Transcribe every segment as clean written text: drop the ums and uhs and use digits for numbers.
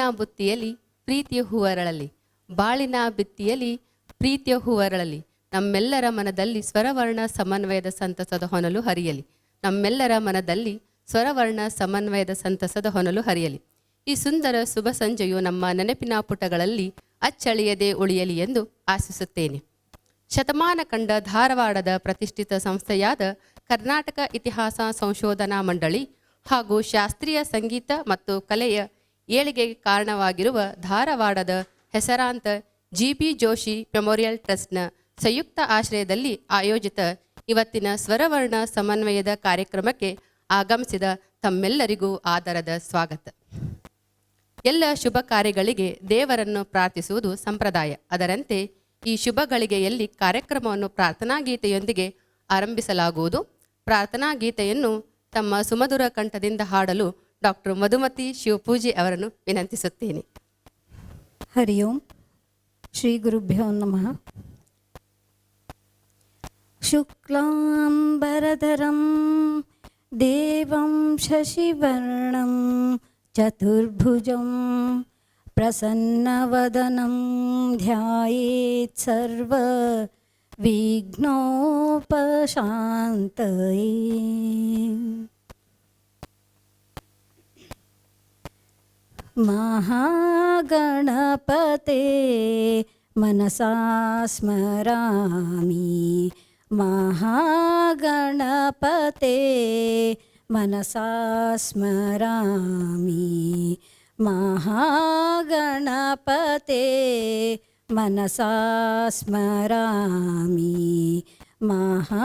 ಬುತ್ತಿಯಲ್ಲಿ ಪ್ರೀತಿಯ ಹೂವರಳಲಿ, ಬಾಳಿನ ಬಿತ್ತಿಯಲ್ಲಿ ಪ್ರೀತಿಯ ಹೂವರಳಲಿ, ನಮ್ಮೆಲ್ಲರ ಮನದಲ್ಲಿ ಸ್ವರವರ್ಣ ಸಮನ್ವಯದ ಸಂತಸದ ಹೊನಲು ಹರಿಯಲಿ, ನಮ್ಮೆಲ್ಲರ ಮನದಲ್ಲಿ ಸ್ವರವರ್ಣ ಸಮನ್ವಯದ ಸಂತಸದ ಹೊನಲು ಹರಿಯಲಿ. ಈ ಸುಂದರ ಶುಭ ಸಂಜೆಯು ನಮ್ಮ ನೆನಪಿನ ಪುಟಗಳಲ್ಲಿ ಅಚ್ಚಳಿಯದೆ ಉಳಿಯಲಿ ಎಂದು ಆಶಿಸುತ್ತೇನೆ. ಶತಮಾನ ಕಂಡ ಧಾರವಾಡದ ಪ್ರತಿಷ್ಠಿತ ಸಂಸ್ಥೆಯಾದ ಕರ್ನಾಟಕ ಇತಿಹಾಸ ಸಂಶೋಧನಾ ಮಂಡಳಿ ಹಾಗೂ ಶಾಸ್ತ್ರೀಯ ಸಂಗೀತ ಮತ್ತು ಕಲೆಯ ಏಳಿಗೆಗೆ ಕಾರಣವಾಗಿರುವ ಧಾರವಾಡದ ಹೆಸರಾಂತ ಜಿ.ಬಿ. ಜೋಶಿ ಮೆಮೋರಿಯಲ್ ಟ್ರಸ್ಟ್ನ ಸಂಯುಕ್ತ ಆಶ್ರಯದಲ್ಲಿ ಆಯೋಜಿತ ಇವತ್ತಿನ ಸ್ವರವರ್ಣ ಸಮನ್ವಯದ ಕಾರ್ಯಕ್ರಮಕ್ಕೆ ಆಗಮಿಸಿದ ತಮ್ಮೆಲ್ಲರಿಗೂ ಆದರದ ಸ್ವಾಗತ. ಎಲ್ಲ ಶುಭ ಕಾರ್ಯಗಳಿಗೆ ದೇವರನ್ನು ಪ್ರಾರ್ಥಿಸುವುದು ಸಂಪ್ರದಾಯ. ಅದರಂತೆ ಈ ಶುಭ ಗಳಿಗೆಯಲ್ಲಿ ಕಾರ್ಯಕ್ರಮವನ್ನು ಪ್ರಾರ್ಥನಾ ಗೀತೆಯೊಂದಿಗೆ ಆರಂಭಿಸಲಾಗುವುದು. ಪ್ರಾರ್ಥನಾ ಗೀತೆಯನ್ನು ತಮ್ಮ ಸುಮಧುರ ಕಂಠದಿಂದ ಹಾಡಲು ಡಾಕ್ಟರ್ ಮಧುಮತಿ ಶಿವಪೂಜಿ ಅವರನ್ನು ವಿನಂತಿಸುತ್ತೇನೆ. ಹರಿ ಓಂ. ಶ್ರೀ ಗುರುಭ್ಯೋ ನಮಃ. ಶುಕ್ಲಾಂಬರಧರಂ ದೇವಂ ಶಶಿವರ್ಣಂ ಚತುರ್ಭುಜಂ ಪ್ರಸನ್ನವದನಂ ಧ್ಯಾಯೇತ್ ಸರ್ವ ವಿಘ್ನೋಪಶಾಂತಯೇ. ಮಹಾಗಣಪತೆ ಮನಸಾ ಸ್ಮರಾಮಿ, ಮಹಾಗಣಪತೆ ಮನಸಾ ಸ್ಮರಾಮಿ, ಮಹಾಗಣಪತೆ ಮನಸಾ ಸ್ಮರಾಮಿ, ಮಹಾಗಣಪತೆ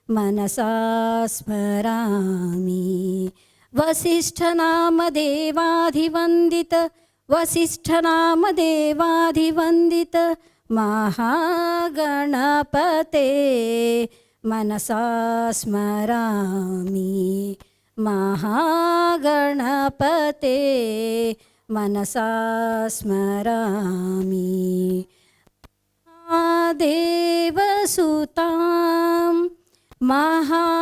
ಮನಸಾ ಸ್ಮರಾಮಿ. ವಸಿಷ್ಠನಾಮದೇವಾಧಿವಂದಿತ ವಸಿಷ್ಠನಾಮದೇವಾಧಿವಂದಿತ ಮಹಾಗಣಪತೆ ಮನಸಾ ಸ್ಮರಾಮಿ, ಮಹಾಗಣಪತೆ ಮನಸಾ ಸ್ಮರಾಮಿ. ಮಹಾದೇವಸುತಾಂ ಮಹಾದೇವಸುತಾಂ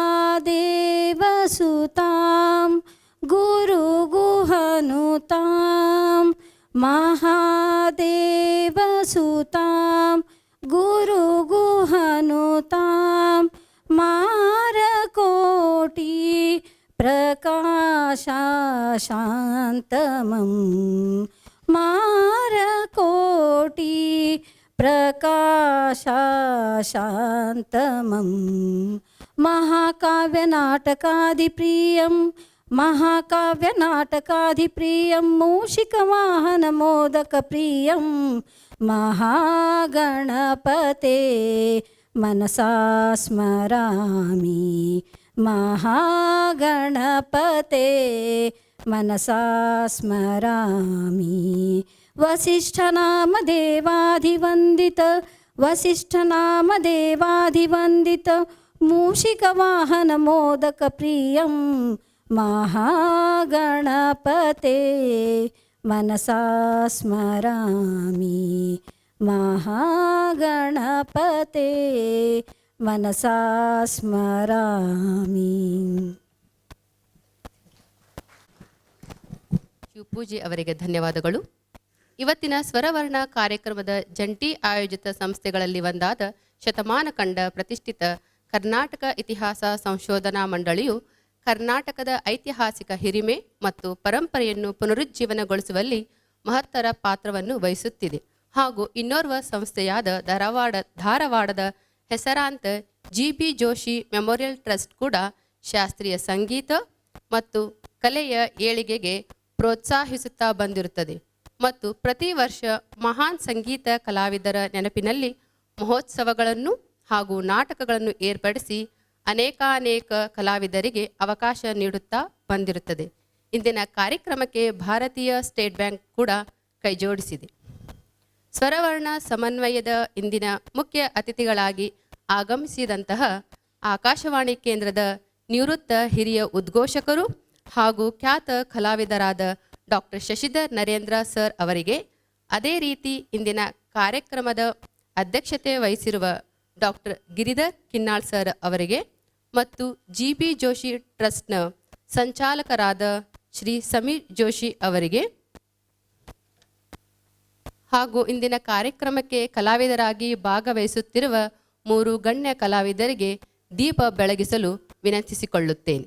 ಗುರುಗುಹನುತಾಂ, ಮಹಾದೇವಸುತಾಂ ಗುರುಗುಹನುತಾಂ, ಮಾರಕೋಟಿ ಪ್ರಕಾಶಾಶಾಂತಮಂ, ಮಾರಕೋಟಿ ಪ್ರಕಾಶಾಶಾಂತಮಂ. ಮಹಾಕಾವ್ಯನಾಟಕಾದಿಪ್ರಿಯಂ ಮಹಾಕಾವ್ಯನಾಟಕಾದಿಪ್ರಿಯಂ ಮೂಷಿಕವಾಹನಮೋದಕಪ್ರಿಯಂ ಮಹಾಗಣಪತೆ ಮನಸಾ ಸ್ಮರಾಮಿ, ಮಹಾಗಣಪತೆ ಮನಸಾ ಸ್ಮರಾಮಿ. ವಸಿಷ್ಠನಾಮದೇವಾಧಿವಂದಿತ ವಸಿಷ್ಠನಾಮದೇವಾಧಿವಂದಿತ ಮೂಷಿಕವಾಹನಮೋದಕಪ್ರಿಯಂ ಮಹಾಗಣಪತೆ ಮನಸಾ ಸ್ಮರಾಮಿ, ಮಹಾಗಣಪತೆ ಮನಸಾ ಸ್ಮರಾಮಿ. ಶಿವಪೂಜಿ ಅವರಿಗೆ ಧನ್ಯವಾದಗಳು. ಇವತ್ತಿನ ಸ್ವರವರ್ಣ ಕಾರ್ಯಕ್ರಮದ ಜಂಟಿ ಆಯೋಜಿತ ಸಂಸ್ಥೆಗಳಲ್ಲಿ ಒಂದಾದ ಶತಮಾನ ಕಂಡ ಪ್ರತಿಷ್ಠಿತ ಕರ್ನಾಟಕ ಇತಿಹಾಸ ಸಂಶೋಧನಾ ಮಂಡಳಿಯು ಕರ್ನಾಟಕದ ಐತಿಹಾಸಿಕ ಹಿರಿಮೆ ಮತ್ತು ಪರಂಪರೆಯನ್ನು ಪುನರುಜ್ಜೀವನಗೊಳಿಸುವಲ್ಲಿ ಮಹತ್ತರ ಪಾತ್ರವನ್ನು ವಹಿಸುತ್ತಿದೆ. ಹಾಗೂ ಇನ್ನೋರ್ವ ಸಂಸ್ಥೆಯಾದ ಧಾರವಾಡದ ಹೆಸರಾಂತ ಜಿ.ಬಿ. ಜೋಶಿ ಮೆಮೋರಿಯಲ್ ಟ್ರಸ್ಟ್ ಕೂಡ ಶಾಸ್ತ್ರೀಯ ಸಂಗೀತ ಮತ್ತು ಕಲೆಯ ಏಳಿಗೆಗೆ ಪ್ರೋತ್ಸಾಹಿಸುತ್ತಾ ಬಂದಿರುತ್ತದೆ ಮತ್ತು ಪ್ರತಿ ವರ್ಷ ಮಹಾನ್ ಸಂಗೀತ ಕಲಾವಿದರ ನೆನಪಿನಲ್ಲಿ ಮಹೋತ್ಸವಗಳನ್ನು ಹಾಗೂ ನಾಟಕಗಳನ್ನು ಏರ್ಪಡಿಸಿ ಅನೇಕಾನೇಕ ಕಲಾವಿದರಿಗೆ ಅವಕಾಶ ನೀಡುತ್ತಾ ಬಂದಿರುತ್ತದೆ. ಇಂದಿನ ಕಾರ್ಯಕ್ರಮಕ್ಕೆ ಭಾರತೀಯ ಸ್ಟೇಟ್ ಬ್ಯಾಂಕ್ ಕೂಡ ಕೈಜೋಡಿಸಿದೆ. ಸ್ವರವರ್ಣ ಸಮನ್ವಯದ ಇಂದಿನ ಮುಖ್ಯ ಅತಿಥಿಗಳಾಗಿ ಆಗಮಿಸಿದಂತಹ ಆಕಾಶವಾಣಿ ಕೇಂದ್ರದ ನಿವೃತ್ತ ಹಿರಿಯ ಉದ್ಘೋಷಕರು ಹಾಗೂ ಖ್ಯಾತ ಕಲಾವಿದರಾದ ಡಾಕ್ಟರ್ ಶಶಿಧರ್ ನರೇಂದ್ರ ಸರ್ ಅವರಿಗೆ, ಅದೇ ರೀತಿ ಇಂದಿನ ಕಾರ್ಯಕ್ರಮದ ಅಧ್ಯಕ್ಷತೆ ವಹಿಸಿರುವ ಡಾಕ್ಟರ್ ಗಿರಿಧರ್ ಕಿನ್ನಾಳ್ ಸರ್ ಅವರಿಗೆ ಮತ್ತು ಜಿ.ಬಿ. ಜೋಶಿ ಟ್ರಸ್ಟ್ನ ಸಂಚಾಲಕರಾದ ಶ್ರೀ ಸಮೀರ್ ಜೋಶಿ ಅವರಿಗೆ ಹಾಗೂ ಇಂದಿನ ಕಾರ್ಯಕ್ರಮಕ್ಕೆ ಕಲಾವಿದರಾಗಿ ಭಾಗವಹಿಸುತ್ತಿರುವ 3 ಗಣ್ಯ ಕಲಾವಿದರಿಗೆ ದೀಪ ಬೆಳಗಿಸಲು ವಿನಂತಿಸಿಕೊಳ್ಳುತ್ತೇನೆ.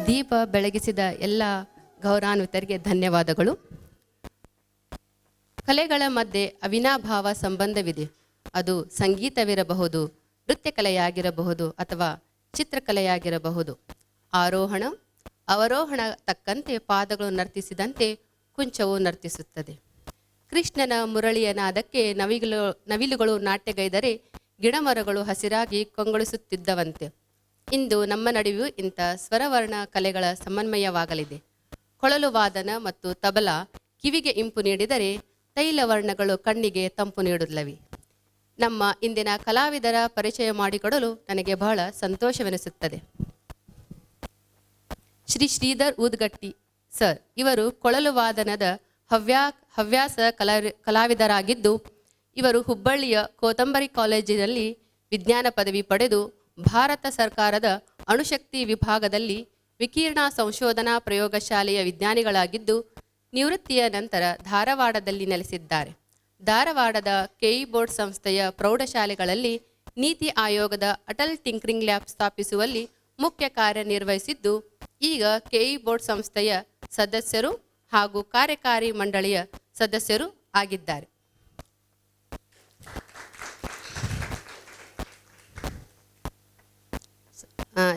ದೀಪ ಬೆಳಗಿಸಿದ ಎಲ್ಲ ಗೌರವಾನ್ವಿತರಿಗೆ ಧನ್ಯವಾದಗಳು. ಕಲೆಗಳ ಮಧ್ಯೆ ಅವಿನಾಭಾವ ಸಂಬಂಧವಿದೆ. ಅದು ಸಂಗೀತವಿರಬಹುದು, ನೃತ್ಯ ಕಲೆಯಾಗಿರಬಹುದು ಅಥವಾ ಚಿತ್ರಕಲೆಯಾಗಿರಬಹುದು. ಆರೋಹಣ ಅವರೋಹಣ ತಕ್ಕಂತೆ ಪಾದಗಳು ನರ್ತಿಸಿದಂತೆ ಕುಂಚವು ನರ್ತಿಸುತ್ತದೆ. ಕೃಷ್ಣನ ಮುರಳಿಯ ನಾದಕ್ಕೆ ನವಿಲುಗಳು ನಾಟ್ಯಗೈದರೆ ಗಿಡಮರಗಳು ಹಸಿರಾಗಿ ಕೊಂಗೊಳಿಸುತ್ತಿದ್ದವಂತೆ. ಇಂದು ನಮ್ಮ ನಡುವೆಯೂ ಇಂಥ ಸ್ವರವರ್ಣ ಕಲೆಗಳ ಸಮನ್ವಯವಾಗಲಿದೆ. ಕೊಳಲು ವಾದನ ಮತ್ತು ತಬಲಾ ಕಿವಿಗೆ ಇಂಪು ನೀಡಿದರೆ ತೈಲವರ್ಣಗಳು ಕಣ್ಣಿಗೆ ತಂಪು ನೀಡುತ್ತವೆ. ನಮ್ಮ ಇಂದಿನ ಕಲಾವಿದರ ಪರಿಚಯ ಮಾಡಿಕೊಡಲು ನನಗೆ ಬಹಳ ಸಂತೋಷವೆನಿಸುತ್ತದೆ. ಶ್ರೀ ಶ್ರೀಧರ್ ಊದ್ಗಟ್ಟಿ ಸರ್ ಇವರು ಕೊಳಲು ವಾದನದ ಹವ್ಯಾಸ ಕಲಾವಿದರಾಗಿದ್ದು, ಇವರು ಹುಬ್ಬಳ್ಳಿಯ ಕೋತಂಬರಿ ಕಾಲೇಜಿನಲ್ಲಿ ವಿಜ್ಞಾನ ಪದವಿ ಪಡೆದು ಭಾರತ ಸರ್ಕಾರದ ಅಣುಶಕ್ತಿ ವಿಭಾಗದಲ್ಲಿ ವಿಕಿರಣ ಸಂಶೋಧನಾ ಪ್ರಯೋಗಶಾಲೆಯ ವಿಜ್ಞಾನಿಗಳಾಗಿದ್ದು, ನಿವೃತ್ತಿಯ ನಂತರ ಧಾರವಾಡದಲ್ಲಿ ನೆಲೆಸಿದ್ದಾರೆ. ಧಾರವಾಡದ ಕೆಇ ಬೋರ್ಡ್ ಸಂಸ್ಥೆಯ ಪ್ರೌಢಶಾಲೆಗಳಲ್ಲಿ ನೀತಿ ಆಯೋಗದ ಅಟಲ್ ಟಿಂಕರಿಂಗ್ ಲ್ಯಾಬ್ ಸ್ಥಾಪಿಸುವಲ್ಲಿ ಮುಖ್ಯ ಕಾರ್ಯನಿರ್ವಹಿಸಿದ್ದು, ಈಗ ಕೆಇ ಬೋರ್ಡ್ ಸಂಸ್ಥೆಯ ಸದಸ್ಯರು ಹಾಗೂ ಕಾರ್ಯಕಾರಿ ಮಂಡಳಿಯ ಸದಸ್ಯರು ಆಗಿದ್ದಾರೆ.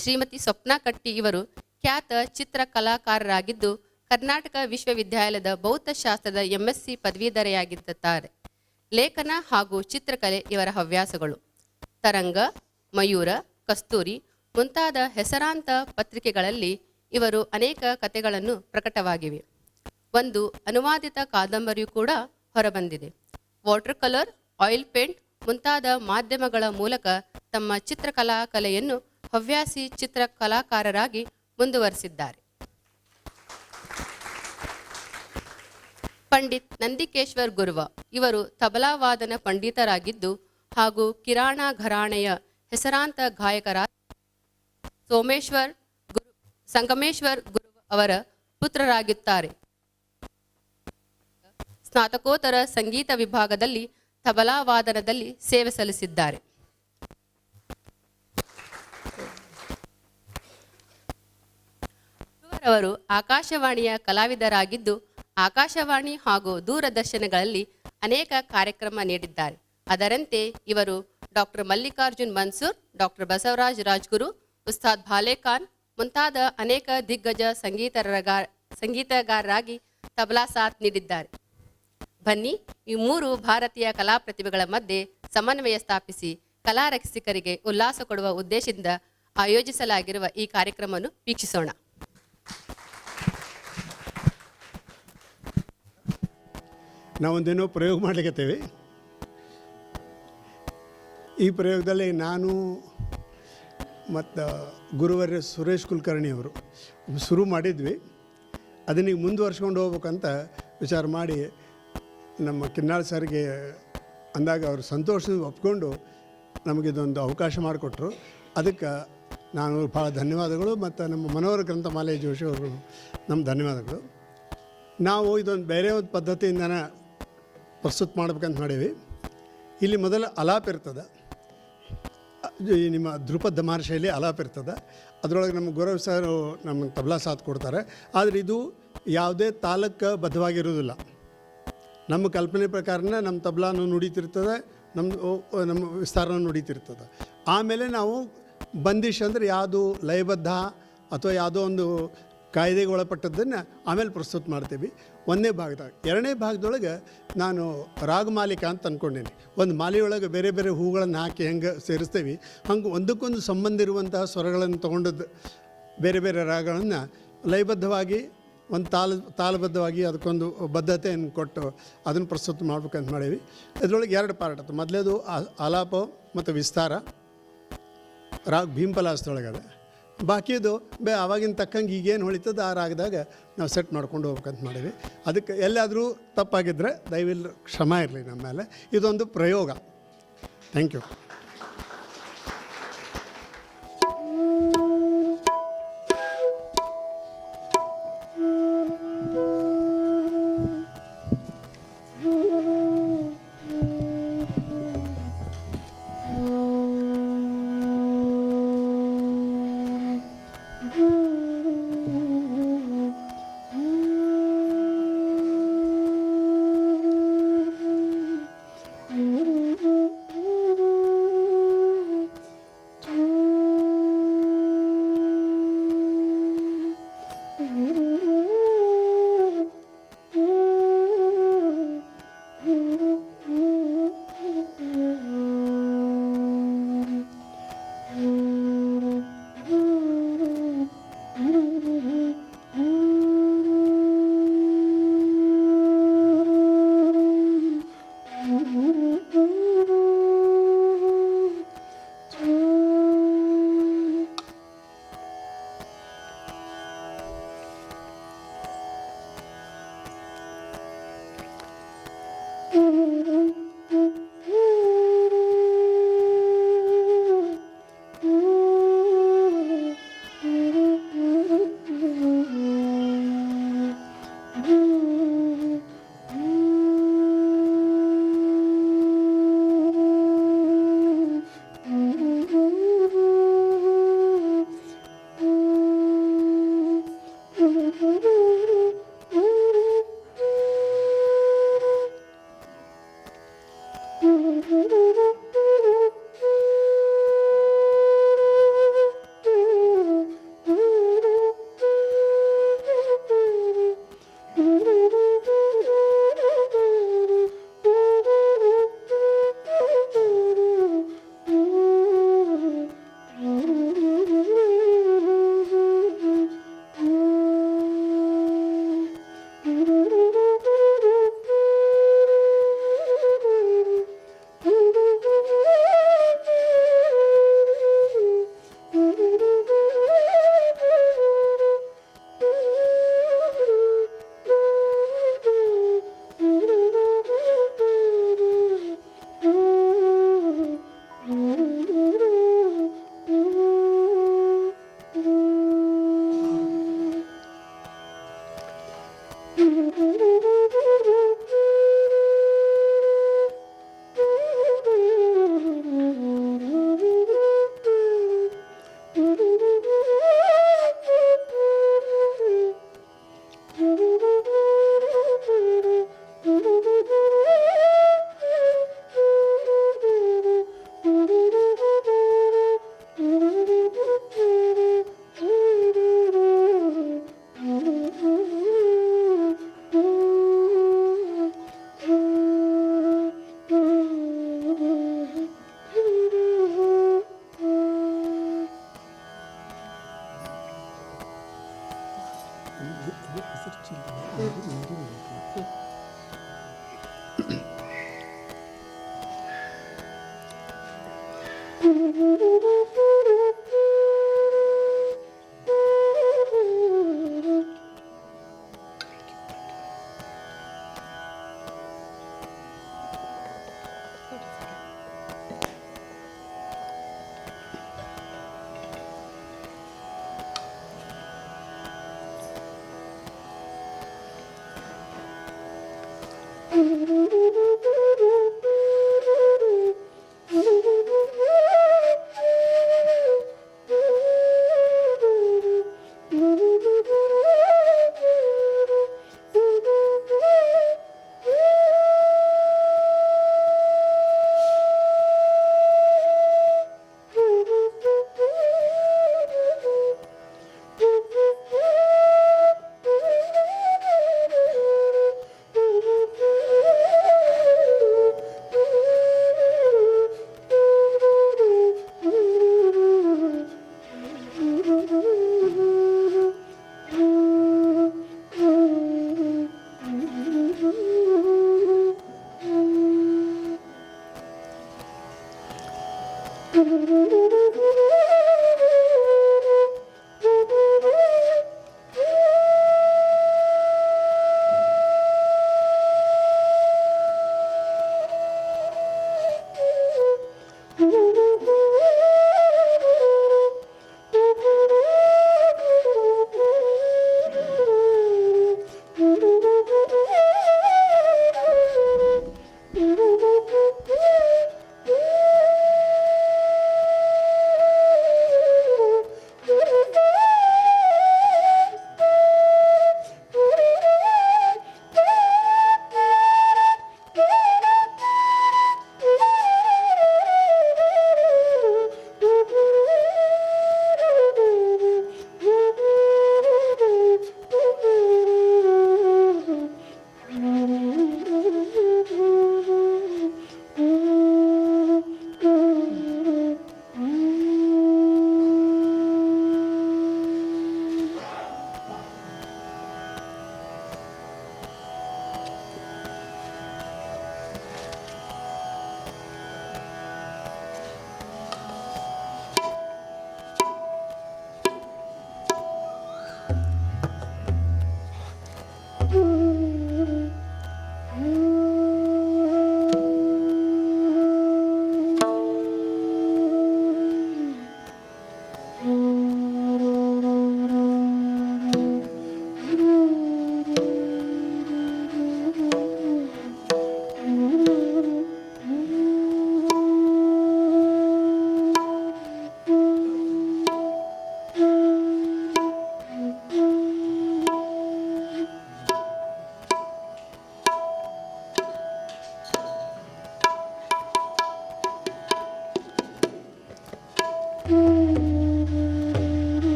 ಶ್ರೀಮತಿ ಸ್ವಪ್ನಾ ಕಟ್ಟಿ ಇವರು ಖ್ಯಾತ ಚಿತ್ರಕಲಾಕಾರರಾಗಿದ್ದು, ಕರ್ನಾಟಕ ವಿಶ್ವವಿದ್ಯಾಲಯದ ಭೌತಶಾಸ್ತ್ರದ MSc ಪದವೀಧರೆಯಾಗಿದ್ದಾರೆ. ಲೇಖನ ಹಾಗೂ ಚಿತ್ರಕಲೆ ಇವರ ಹವ್ಯಾಸಗಳು. ತರಂಗ, ಮಯೂರ, ಕಸ್ತೂರಿ ಮುಂತಾದ ಹೆಸರಾಂತ ಪತ್ರಿಕೆಗಳಲ್ಲಿ ಇವರು ಅನೇಕ ಕಥೆಗಳನ್ನು ಪ್ರಕಟವಾಗಿವೆ. ಒಂದು ಅನುವಾದಿತ ಕಾದಂಬರಿಯೂ ಕೂಡ ಹೊರಬಂದಿದೆ. ವಾಟರ್ ಕಲರ್, ಆಯಿಲ್ ಪೇಂಟ್ ಮುಂತಾದ ಮಾಧ್ಯಮಗಳ ಮೂಲಕ ತಮ್ಮ ಚಿತ್ರಕಲಾ ಕಲೆಯನ್ನು ಹವ್ಯಾಸಿ ಚಿತ್ರಕಲಾಕಾರರಾಗಿ ಮುಂದುವರೆಸಿದ್ದಾರೆ. ಪಂಡಿತ್ ನಂದಿಕೇಶ್ವರ್ ಗುರುವ ಇವರು ತಬಲಾವಾದನ ಪಂಡಿತರಾಗಿದ್ದು ಹಾಗೂ ಕಿರಾಣ ಘರಾಣೆಯ ಹೆಸರಾಂತ ಗಾಯಕರಾದ ಸಂಗಮೇಶ್ವರ್ ಗುರುವ ಅವರ ಪುತ್ರರಾಗಿದ್ದಾರೆ. ಸ್ನಾತಕೋತ್ತರ ಸಂಗೀತ ವಿಭಾಗದಲ್ಲಿ ತಬಲಾವಾದನದಲ್ಲಿ ಸೇವೆ ಸಲ್ಲಿಸಿದ್ದಾರೆ. ಅವರು ಆಕಾಶವಾಣಿಯ ಕಲಾವಿದರಾಗಿದ್ದು, ಆಕಾಶವಾಣಿ ಹಾಗೂ ದೂರದರ್ಶನಗಳಲ್ಲಿ ಅನೇಕ ಕಾರ್ಯಕ್ರಮ ನೀಡಿದ್ದಾರೆ. ಅದರಂತೆ ಇವರು ಡಾಕ್ಟರ್ ಮಲ್ಲಿಕಾರ್ಜುನ್ ಮನ್ಸೂರ್, ಡಾಕ್ಟರ್ ಬಸವರಾಜ್ ರಾಜ್ಗುರು, ಉಸ್ತಾದ್ ಭಾಲೆ ಖಾನ್ ಮುಂತಾದ ಅನೇಕ ದಿಗ್ಗಜ ಸಂಗೀತಗಾರರಾಗಿ ತಬಲಾ ಸಾಥ್ ನೀಡಿದ್ದಾರೆ. ಬನ್ನಿ ಈ 3 ಭಾರತೀಯ ಕಲಾ ಪ್ರತಿಭೆಗಳ ಮಧ್ಯೆ ಸಮನ್ವಯ ಸ್ಥಾಪಿಸಿ ಕಲಾ ರಸಿಕರಿಗೆ ಉಲ್ಲಾಸ ಕೊಡುವ ಉದ್ದೇಶದಿಂದ ಆಯೋಜಿಸಲಾಗಿರುವ ಈ ಕಾರ್ಯಕ್ರಮವನ್ನು ವೀಕ್ಷಿಸೋಣ. ನಾವೊಂದೇನೋ ಪ್ರಯೋಗ ಮಾಡಲಿಕ್ಕತ್ತೇವೆ. ಈ ಪ್ರಯೋಗದಲ್ಲಿ ನಾನು ಮತ್ತು ಗುರುವರ್ಯ ಸುರೇಶ್ ಕುಲಕರ್ಣಿ ಅವರು ಶುರು ಮಾಡಿದ್ವಿ. ಅದನ್ನೀಗ ಮುಂದುವರ್ಸ್ಕೊಂಡು ಹೋಗ್ಬೇಕಂತ ವಿಚಾರ ಮಾಡಿ ನಮ್ಮ ಕಿನ್ನಾಳ್ ಸರ್ಗೆ ಅಂದಾಗ ಅವರು ಸಂತೋಷದಿಂದ ಒಪ್ಕೊಂಡು ನಮಗಿದೊಂದು ಅವಕಾಶ ಮಾಡಿಕೊಟ್ರು. ಅದಕ್ಕೆ ನಾನು ಭಾಳ ಧನ್ಯವಾದಗಳು. ಮತ್ತು ನಮ್ಮ ಮನೋಹರ ಗ್ರಂಥಮಾಲೆ ಜೋಶಿ ಅವರು ನಮ್ಮ ಧನ್ಯವಾದಗಳು. ನಾವು ಇದೊಂದು ಬೇರೆ ಒಂದು ಪದ್ಧತಿಯಿಂದನೇ ಪ್ರಸ್ತುತ ಮಾಡ್ಬೇಕಂತ ಮಾಡೀವಿ. ಇಲ್ಲಿ ಮೊದಲ ಅಲಾಪ್ ಇರ್ತದೆ, ನಿಮ್ಮ ಧ್ರುಪದ ಧಮಾರ್ ಶೈಲಿ ಅಲಾಪ್ ಇರ್ತದೆ. ಅದರೊಳಗೆ ನಮ್ಮ ಗೌರವ್ ಸರ್ ನಮ್ಮ ತಬಲಾ ಸಾಥ್ ಕೊಡ್ತಾರೆ. ಆದರೆ ಇದು ಯಾವುದೇ ತಾಲಕ್ಕೆ ಬದ್ಧವಾಗಿರೋದಿಲ್ಲ. ನಮ್ಮ ಕಲ್ಪನೆ ಪ್ರಕಾರನೇ ನಮ್ಮ ತಬಲಾನು ನುಡಿತಿರ್ತದೆ, ನಮ್ಮ ವಿಸ್ತಾರನೂ ನುಡಿತಿರ್ತದೆ. ಆಮೇಲೆ ನಾವು ಬಂದಿಶ್ ಅಂದರೆ ಯಾವುದು ಲಯಬದ್ಧ ಅಥವಾ ಯಾವುದೋ ಒಂದು ಕಾಯ್ದೆಗೆ ಒಳಪಟ್ಟದ್ದನ್ನು ಆಮೇಲೆ ಪ್ರಸ್ತುತ ಮಾಡ್ತೀವಿ ಒಂದನೇ ಭಾಗದಾಗ. ಎರಡನೇ ಭಾಗದೊಳಗೆ ನಾನು ರಾಗಮಾಲಿಕ ಅಂತ ಅಂದ್ಕೊಂಡೇನೆ. ಒಂದು ಮಾಲೆಯೊಳಗೆ ಬೇರೆ ಬೇರೆ ಹೂಗಳನ್ನು ಹಾಕಿ ಹೆಂಗೆ ಸೇರಿಸ್ತೀವಿ ಹಂಗೆ ಒಂದಕ್ಕೊಂದು ಸಂಬಂಧ ಇರುವಂತಹ ಸ್ವರಗಳನ್ನು ತೊಗೊಂಡದ್ದು ಬೇರೆ ಬೇರೆ ರಾಗಗಳನ್ನು ಲಯಬದ್ಧವಾಗಿ ಒಂದು ತಾಳಬದ್ಧವಾಗಿ ಅದಕ್ಕೊಂದು ಬದ್ಧತೆಯನ್ನು ಕೊಟ್ಟು ಅದನ್ನು ಪ್ರಸ್ತುತ ಮಾಡ್ಬೇಕಂತ ಮಾಡೀವಿ. ಇದರೊಳಗೆ 2 ಪಾರ್ಟ್ ಆಯ್ತು. ಮೊದಲೇದು ಆಲಾಪ ಮತ್ತು ವಿಸ್ತಾರ ರಾಗ ಭೀಮಪಲಾಸದೊಳಗೆ ಅದ. ಬಾಕಿದು ಆವಾಗಿನ ತಕ್ಕಂಗೆ ಈಗೇನು ಹೊಳಿತದ ಆ ರಾಗದಾಗ ನಾವು ಸೆಟ್ ಮಾಡ್ಕೊಂಡು ಹೋಗ್ಬೇಕಂತ ಮಾಡೀವಿ. ಅದಕ್ಕೆ ಎಲ್ಲಾದರೂ ತಪ್ಪಾಗಿದ್ದರೆ ದಯವಿಲ್ಲ ಕ್ಷಮ ಇರಲಿ ನಮ್ಮ ಮೇಲೆ. ಇದೊಂದು ಪ್ರಯೋಗ. Thank you.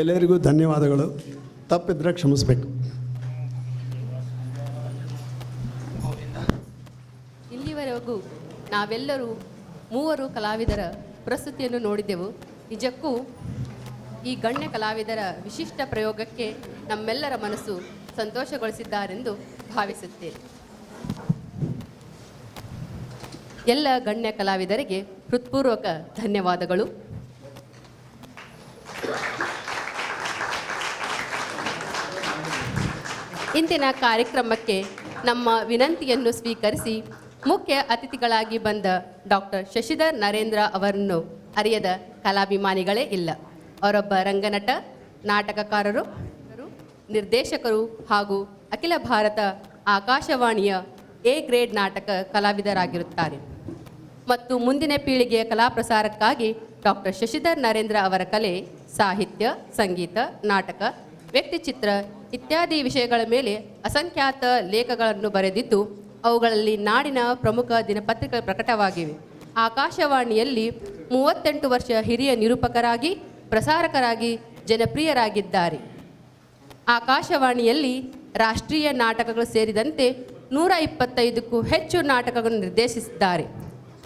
ಎಲ್ಲರಿಗೂ ಧನ್ಯವಾದಗಳು. ತಪ್ಪಿದ್ರೆ ಕ್ಷಮಿಸಬೇಕು. ಇಲ್ಲಿವರೆಗೂ ನಾವೆಲ್ಲರೂ ಮೂವರು ಕಲಾವಿದರ ಪ್ರಸ್ತುತಿಯನ್ನು ನೋಡಿದೆವು. ನಿಜಕ್ಕೂ ಈ ಗಣ್ಯ ಕಲಾವಿದರ ವಿಶಿಷ್ಟ ಪ್ರಯೋಗಕ್ಕೆ ನಮ್ಮೆಲ್ಲರ ಮನಸ್ಸು ಸಂತೋಷಗೊಳಿಸಿದ್ದಾರೆಂದು ಭಾವಿಸುತ್ತೇನೆ. ಎಲ್ಲ ಗಣ್ಯ ಕಲಾವಿದರಿಗೆ ಹೃತ್ಪೂರ್ವಕ ಧನ್ಯವಾದಗಳು. ಇಂದಿನ ಕಾರ್ಯಕ್ರಮಕ್ಕೆ ನಮ್ಮ ವಿನಂತಿಯನ್ನು ಸ್ವೀಕರಿಸಿ ಮುಖ್ಯ ಅತಿಥಿಗಳಾಗಿ ಬಂದ ಡಾಕ್ಟರ್ ಶಶಿಧರ್ ನರೇಂದ್ರ ಅವರನ್ನು ಅರಿಯದ ಕಲಾಭಿಮಾನಿಗಳೇ ಇಲ್ಲ. ಅವರೊಬ್ಬ ರಂಗನಟ, ನಾಟಕಕಾರರು, ನಿರ್ದೇಶಕರು ಹಾಗೂ ಅಖಿಲ ಭಾರತ ಆಕಾಶವಾಣಿಯ ಎ ಗ್ರೇಡ್ ನಾಟಕ ಕಲಾವಿದರಾಗಿರುತ್ತಾರೆ. ಮತ್ತು ಮುಂದಿನ ಪೀಳಿಗೆಯ ಕಲಾ ಪ್ರಸಾರಕ್ಕಾಗಿ ಡಾಕ್ಟರ್ ಶಶಿಧರ್ ನರೇಂದ್ರ ಅವರ ಕಲೆ, ಸಾಹಿತ್ಯ, ಸಂಗೀತ, ನಾಟಕ, ವ್ಯಕ್ತಿಚಿತ್ರ ಇತ್ಯಾದಿ ವಿಷಯಗಳ ಮೇಲೆ ಅಸಂಖ್ಯಾತ ಲೇಖಗಳನ್ನು ಬರೆದಿದ್ದು ಅವುಗಳಲ್ಲಿ ನಾಡಿನ ಪ್ರಮುಖ ದಿನಪತ್ರಿಕೆಗಳು ಪ್ರಕಟವಾಗಿವೆ. ಆಕಾಶವಾಣಿಯಲ್ಲಿ 38 ವರ್ಷ ಹಿರಿಯ ನಿರೂಪಕರಾಗಿ, ಪ್ರಸಾರಕರಾಗಿ ಜನಪ್ರಿಯರಾಗಿದ್ದಾರೆ. ಆಕಾಶವಾಣಿಯಲ್ಲಿ ರಾಷ್ಟ್ರೀಯ ನಾಟಕಗಳು ಸೇರಿದಂತೆ 125ಕ್ಕೂ ಹೆಚ್ಚು ನಾಟಕಗಳನ್ನು ನಿರ್ದೇಶಿಸಿದ್ದಾರೆ.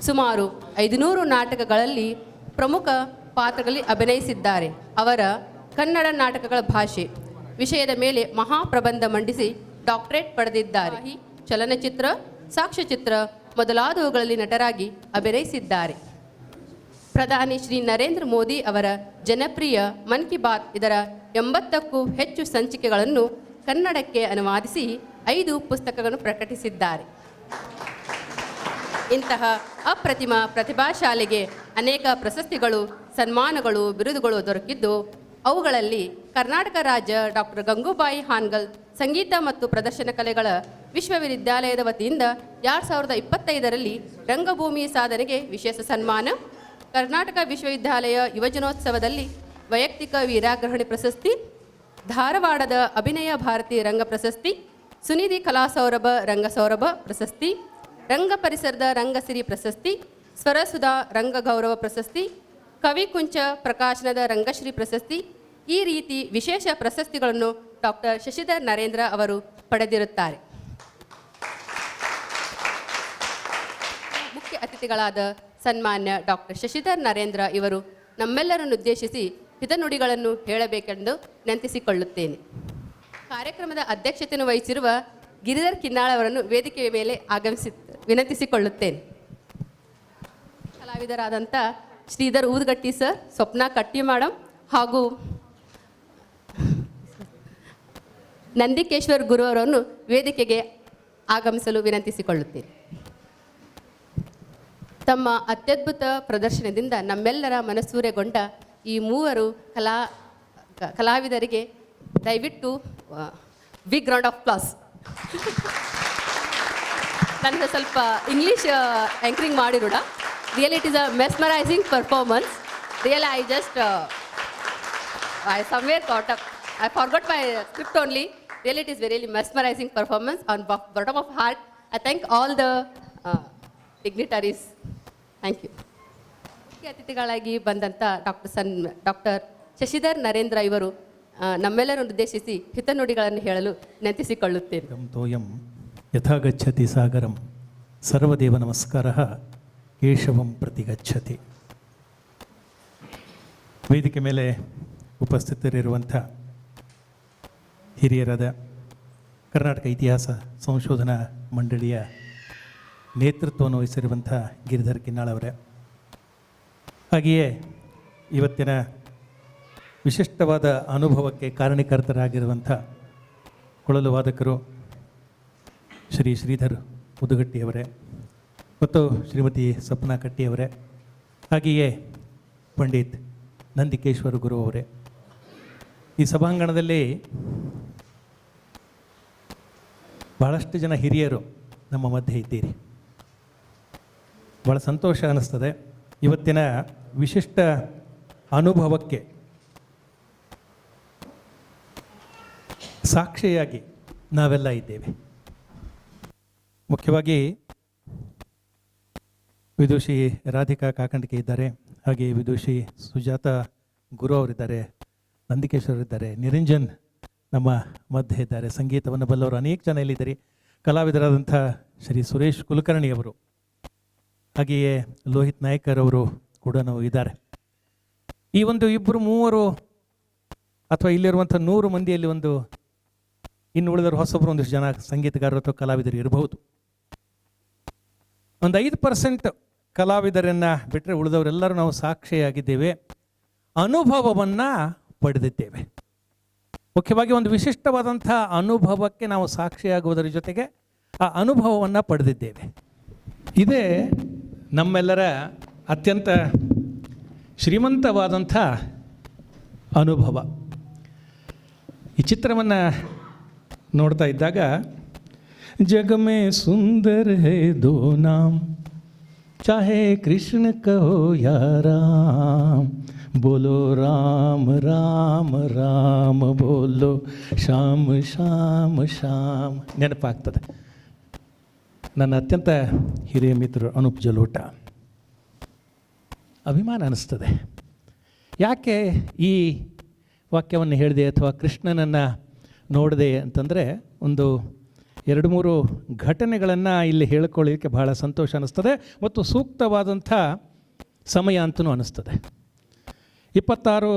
ಸುಮಾರು 500 ನಾಟಕಗಳಲ್ಲಿ ಪ್ರಮುಖ ಪಾತ್ರಗಳಲ್ಲಿ ಅಭಿನಯಿಸಿದ್ದಾರೆ. ಅವರ ಕನ್ನಡ ನಾಟಕಗಳ ಭಾಷೆ ವಿಷಯದ ಮೇಲೆ ಮಹಾಪ್ರಬಂಧ ಮಂಡಿಸಿ ಡಾಕ್ಟರೇಟ್ ಪಡೆದಿದ್ದಾರೆ. ಚಲನಚಿತ್ರ, ಸಾಕ್ಷ್ಯಚಿತ್ರ ಮೊದಲಾದವುಗಳಲ್ಲಿ ನಟರಾಗಿ ಅಭಿನಯಿಸಿದ್ದಾರೆ. ಪ್ರಧಾನಿ ಶ್ರೀ ನರೇಂದ್ರ ಮೋದಿ ಅವರ ಜನಪ್ರಿಯ ಮನ್ ಕಿ ಬಾತ್ ಇದರ 80ಕ್ಕೂ ಹೆಚ್ಚು ಸಂಚಿಕೆಗಳನ್ನು ಕನ್ನಡಕ್ಕೆ ಅನುವಾದಿಸಿ 5 ಪುಸ್ತಕಗಳನ್ನು ಪ್ರಕಟಿಸಿದ್ದಾರೆ. ಇಂತಹ ಅಪ್ರತಿಮ ಪ್ರತಿಭಾಶಾಲಿಗೆ ಅನೇಕ ಪ್ರಶಸ್ತಿಗಳು, ಸನ್ಮಾನಗಳು, ಬಿರುದುಗಳು ದೊರಕಿದ್ದು ಅವುಗಳಲ್ಲಿ ಕರ್ನಾಟಕ ರಾಜ್ಯ ಡಾಕ್ಟರ್ ಗಂಗೂಬಾಯಿ ಹಾನ್ಗಲ್ ಸಂಗೀತ ಮತ್ತು ಪ್ರದರ್ಶನ ಕಲೆಗಳ ವಿಶ್ವವಿದ್ಯಾಲಯದ ವತಿಯಿಂದ 2025ರಲ್ಲಿ ರಂಗಭೂಮಿ ಸಾಧನೆಗೆ ವಿಶೇಷ ಸನ್ಮಾನ, ಕರ್ನಾಟಕ ವಿಶ್ವವಿದ್ಯಾಲಯ ಯುವಜನೋತ್ಸವದಲ್ಲಿ ವೈಯಕ್ತಿಕ ವೀರಾಗ್ರಹಣಿ ಪ್ರಶಸ್ತಿ, ಧಾರವಾಡದ ಅಭಿನಯ ಭಾರತಿ ರಂಗ ಪ್ರಶಸ್ತಿ, ಸುನಿಧಿ ಕಲಾಸೌರಭ ರಂಗಸೌರಭ ಪ್ರಶಸ್ತಿ, ರಂಗ ಪರಿಸರದ ರಂಗಸಿರಿ ಪ್ರಶಸ್ತಿ, ಸ್ವರಸುಧಾ ರಂಗ ಗೌರವ ಪ್ರಶಸ್ತಿ, ಕವಿಕುಂಚ ಪ್ರಕಾಶನದ ರಂಗಶ್ರೀ ಪ್ರಶಸ್ತಿ, ಈ ರೀತಿ ವಿಶೇಷ ಪ್ರಶಸ್ತಿಗಳನ್ನು ಡಾಕ್ಟರ್ ಶಶಿಧರ್ ನರೇಂದ್ರ ಅವರು ಪಡೆದಿರುತ್ತಾರೆ. ಮುಖ್ಯ ಅತಿಥಿಗಳಾದ ಸನ್ಮಾನ್ಯ ಡಾಕ್ಟರ್ ಶಶಿಧರ್ ನರೇಂದ್ರ ಇವರು ನಮ್ಮೆಲ್ಲರನ್ನು ಉದ್ದೇಶಿಸಿ ಹಿತನುಡಿಗಳನ್ನು ಹೇಳಬೇಕೆಂದು ವಿನಂತಿಸಿಕೊಳ್ಳುತ್ತೇನೆ. ಕಾರ್ಯಕ್ರಮದ ಅಧ್ಯಕ್ಷತೆಯನ್ನು ವಹಿಸಿರುವ ಗಿರಿಧರ್ ಕಿನ್ನಾಳ್ ಅವರನ್ನು ವೇದಿಕೆಯ ಮೇಲೆ ವಿನಂತಿಸಿಕೊಳ್ಳುತ್ತೇನೆ. ಕಲಾವಿದರಾದಂಥ ಶ್ರೀಧರ್ ಊದ್ಗಟ್ಟಿ ಸರ್, ಸ್ವಪ್ನ ಕಟ್ಟಿ ಮೇಡಮ್ ಹಾಗೂ ನಂದಿಕೇಶ್ವರ್ ಗುರು ಅವರನ್ನು ವೇದಿಕೆಗೆ ಆಗಮಿಸಲು ವಿನಂತಿಸಿಕೊಳ್ಳುತ್ತೇನೆ. ತಮ್ಮ ಅತ್ಯದ್ಭುತ ಪ್ರದರ್ಶನದಿಂದ ನಮ್ಮೆಲ್ಲರ ಮನಸೂರೆಗೊಂಡ ಈ ಮೂವರು ಕಲಾವಿದರಿಗೆ ದಯವಿಟ್ಟು ಬಿಗ್ ರೌಂಡ್ ಆಫ್ ಪ್ಲಾಸ್. ನನಗೆ ಸ್ವಲ್ಪ ಇಂಗ್ಲೀಷ್ ಆ್ಯಂಕರಿಂಗ್ ಮಾಡಿರೋಣ. Really, it is a mesmerizing performance. Really, I somewhere caught up. I forgot my script only. Really, it is very mesmerizing performance on bottom of heart. I thank all the dignitaries. Thank you. ಮುಖ್ಯ ಅತಿಥಿಗಳಾಗಿ ಬಂದಂಥ doctor Shashidhar Narendra ಇವರು ನಮ್ಮೆಲ್ಲರನ್ನು ಉದ್ದೇಶಿಸಿ ಹಿತನುಡಿಗಳನ್ನು ಹೇಳಲು ವಿನಂತಿಸಿಕೊಳ್ಳುತ್ತೇನೆ. ತೋಯಂ ಯಥಾ ಗಚ್ಚತಿ ಸಾಗರಂ ಸರ್ವದೇವ ನಮಸ್ಕಾರಃ ಕೇಶವಂ ಪ್ರತಿ ಗಚ್ಚತಿ. ವೇದಿಕೆ ಮೇಲೆ ಉಪಸ್ಥಿತರಿರುವಂಥ ಹಿರಿಯರಾದ ಕರ್ನಾಟಕ ಇತಿಹಾಸ ಸಂಶೋಧನಾ ಮಂಡಳಿಯ ನೇತೃತ್ವವನ್ನು ವಹಿಸಿರುವಂಥ ಗಿರಿಧರ್ ಕಿನ್ನಾಳ್ ಅವರೇ, ಹಾಗೆಯೇ ಇವತ್ತಿನ ವಿಶಿಷ್ಟವಾದ ಅನುಭವಕ್ಕೆ ಕಾರಣೀಕರ್ತರಾಗಿರುವಂಥ ಕೊಳಲು ವಾದಕರು ಶ್ರೀ ಶ್ರೀಧರ್ ಉದುಗಟ್ಟಿಯವರೇ ಮತ್ತು ಶ್ರೀಮತಿ ಸ್ವಪ್ನ ಕಟ್ಟಿಯವರೇ, ಹಾಗೆಯೇ ಪಂಡಿತ್ ನಂದಿಕೇಶ್ವರ ಗುರು ಅವರೇ, ಈ ಸಭಾಂಗಣದಲ್ಲಿ ಭಾಳಷ್ಟು ಜನ ಹಿರಿಯರು ನಮ್ಮ ಮಧ್ಯೆ ಇದ್ದೀರಿ. ಭಾಳ ಸಂತೋಷ ಅನ್ನಿಸ್ತದೆ. ಇವತ್ತಿನ ವಿಶಿಷ್ಟ ಅನುಭವಕ್ಕೆ ಸಾಕ್ಷಿಯಾಗಿ ನಾವೆಲ್ಲ ಇದ್ದೇವೆ. ಮುಖ್ಯವಾಗಿ ವಿದುಷಿ ರಾಧಿಕಾ ಕಾಕಂಡಿಕೆ ಇದ್ದಾರೆ, ಹಾಗೆ ವಿದುಷಿ ಸುಜಾತ ಗುರು ಅವರಿದ್ದಾರೆ, ನಂದಿಕೇಶ್ವರ್ ಇದ್ದಾರೆ, ನಿರಂಜನ್ ನಮ್ಮ ಮಧ್ಯೆ ಇದ್ದಾರೆ, ಸಂಗೀತವನ್ನು ಬಲ್ಲವರು ಅನೇಕ ಜನ ಇಲ್ಲಿದ್ದಾರೆ, ಕಲಾವಿದರಾದಂಥ ಶ್ರೀ ಸುರೇಶ್ ಕುಲಕರ್ಣಿ ಅವರು, ಹಾಗೆಯೇ ಲೋಹಿತ್ ನಾಯ್ಕರ್ ಅವರು ಕೂಡ ಇದ್ದಾರೆ. ಈ ಒಂದು ಇಬ್ಬರು ಮೂವರು ಅಥವಾ ಇಲ್ಲಿರುವಂಥ 100 ಮಂದಿಯಲ್ಲಿ ಇನ್ನು ಉಳಿದವರು ಹೊಸೊಬ್ಬರು ಒಂದಿಷ್ಟು ಜನ ಸಂಗೀತಗಾರರು ಅಥವಾ ಕಲಾವಿದರು ಇರಬಹುದು. ಒಂದು 5% ಕಲಾವಿದರನ್ನು ಬಿಟ್ಟರೆ ಉಳಿದವರೆಲ್ಲರೂ ನಾವು ಸಾಕ್ಷಿಯಾಗಿದ್ದೇವೆ, ಅನುಭವವನ್ನು ಪಡೆದಿದ್ದೇವೆ. ಮುಖ್ಯವಾಗಿ ಒಂದು ವಿಶಿಷ್ಟವಾದಂಥ ಅನುಭವಕ್ಕೆ ನಾವು ಸಾಕ್ಷಿಯಾಗುವುದರ ಜೊತೆಗೆ ಆ ಅನುಭವವನ್ನು ಪಡೆದಿದ್ದೇವೆ. ಇದೇ ನಮ್ಮೆಲ್ಲರ ಅತ್ಯಂತ ಶ್ರೀಮಂತವಾದಂಥ ಅನುಭವ. ಈ ಚಿತ್ರವನ್ನು ನೋಡ್ತಾ ಇದ್ದಾಗ ಜಗ ಮೇ ಸುಂದರ ಹೇ ದೋ ನಾಮ್ ಚಾಹೆ ಕೃಷ್ಣ ಕಹೋ ಯಾ ರಾಮ್ ಬೋಲೋ ರಾಮ ರಾಮ ರಾಮ ಬೋಲೋ ಶ್ಯಾಮ ಶ್ಯಾಮ ಶ್ಯಾಮ. ನೆನಪಾಗ್ತದೆ ನನ್ನ ಅತ್ಯಂತ ಹಿರಿಯ ಮಿತ್ರರು ಅನೂಪ್ ಜಲೋಟ. ಅಭಿಮಾನ ಅನ್ನಿಸ್ತದೆ. ಯಾಕೆ ಈ ವಾಕ್ಯವನ್ನು ಹೇಳಿದೆ ಅಥವಾ ಕೃಷ್ಣನನ್ನು ನೋಡಿದೆ ಅಂತಂದರೆ, ಒಂದು 2-3 ಘಟನೆಗಳನ್ನು ಇಲ್ಲಿ ಹೇಳ್ಕೊಳ್ಳೋಕ್ಕೆ ಬಹಳ ಸಂತೋಷ ಅನ್ನಿಸ್ತದೆ ಮತ್ತು ಸೂಕ್ತವಾದಂಥ ಸಮಯ ಅಂತಲೂ ಅನ್ನಿಸ್ತದೆ. 26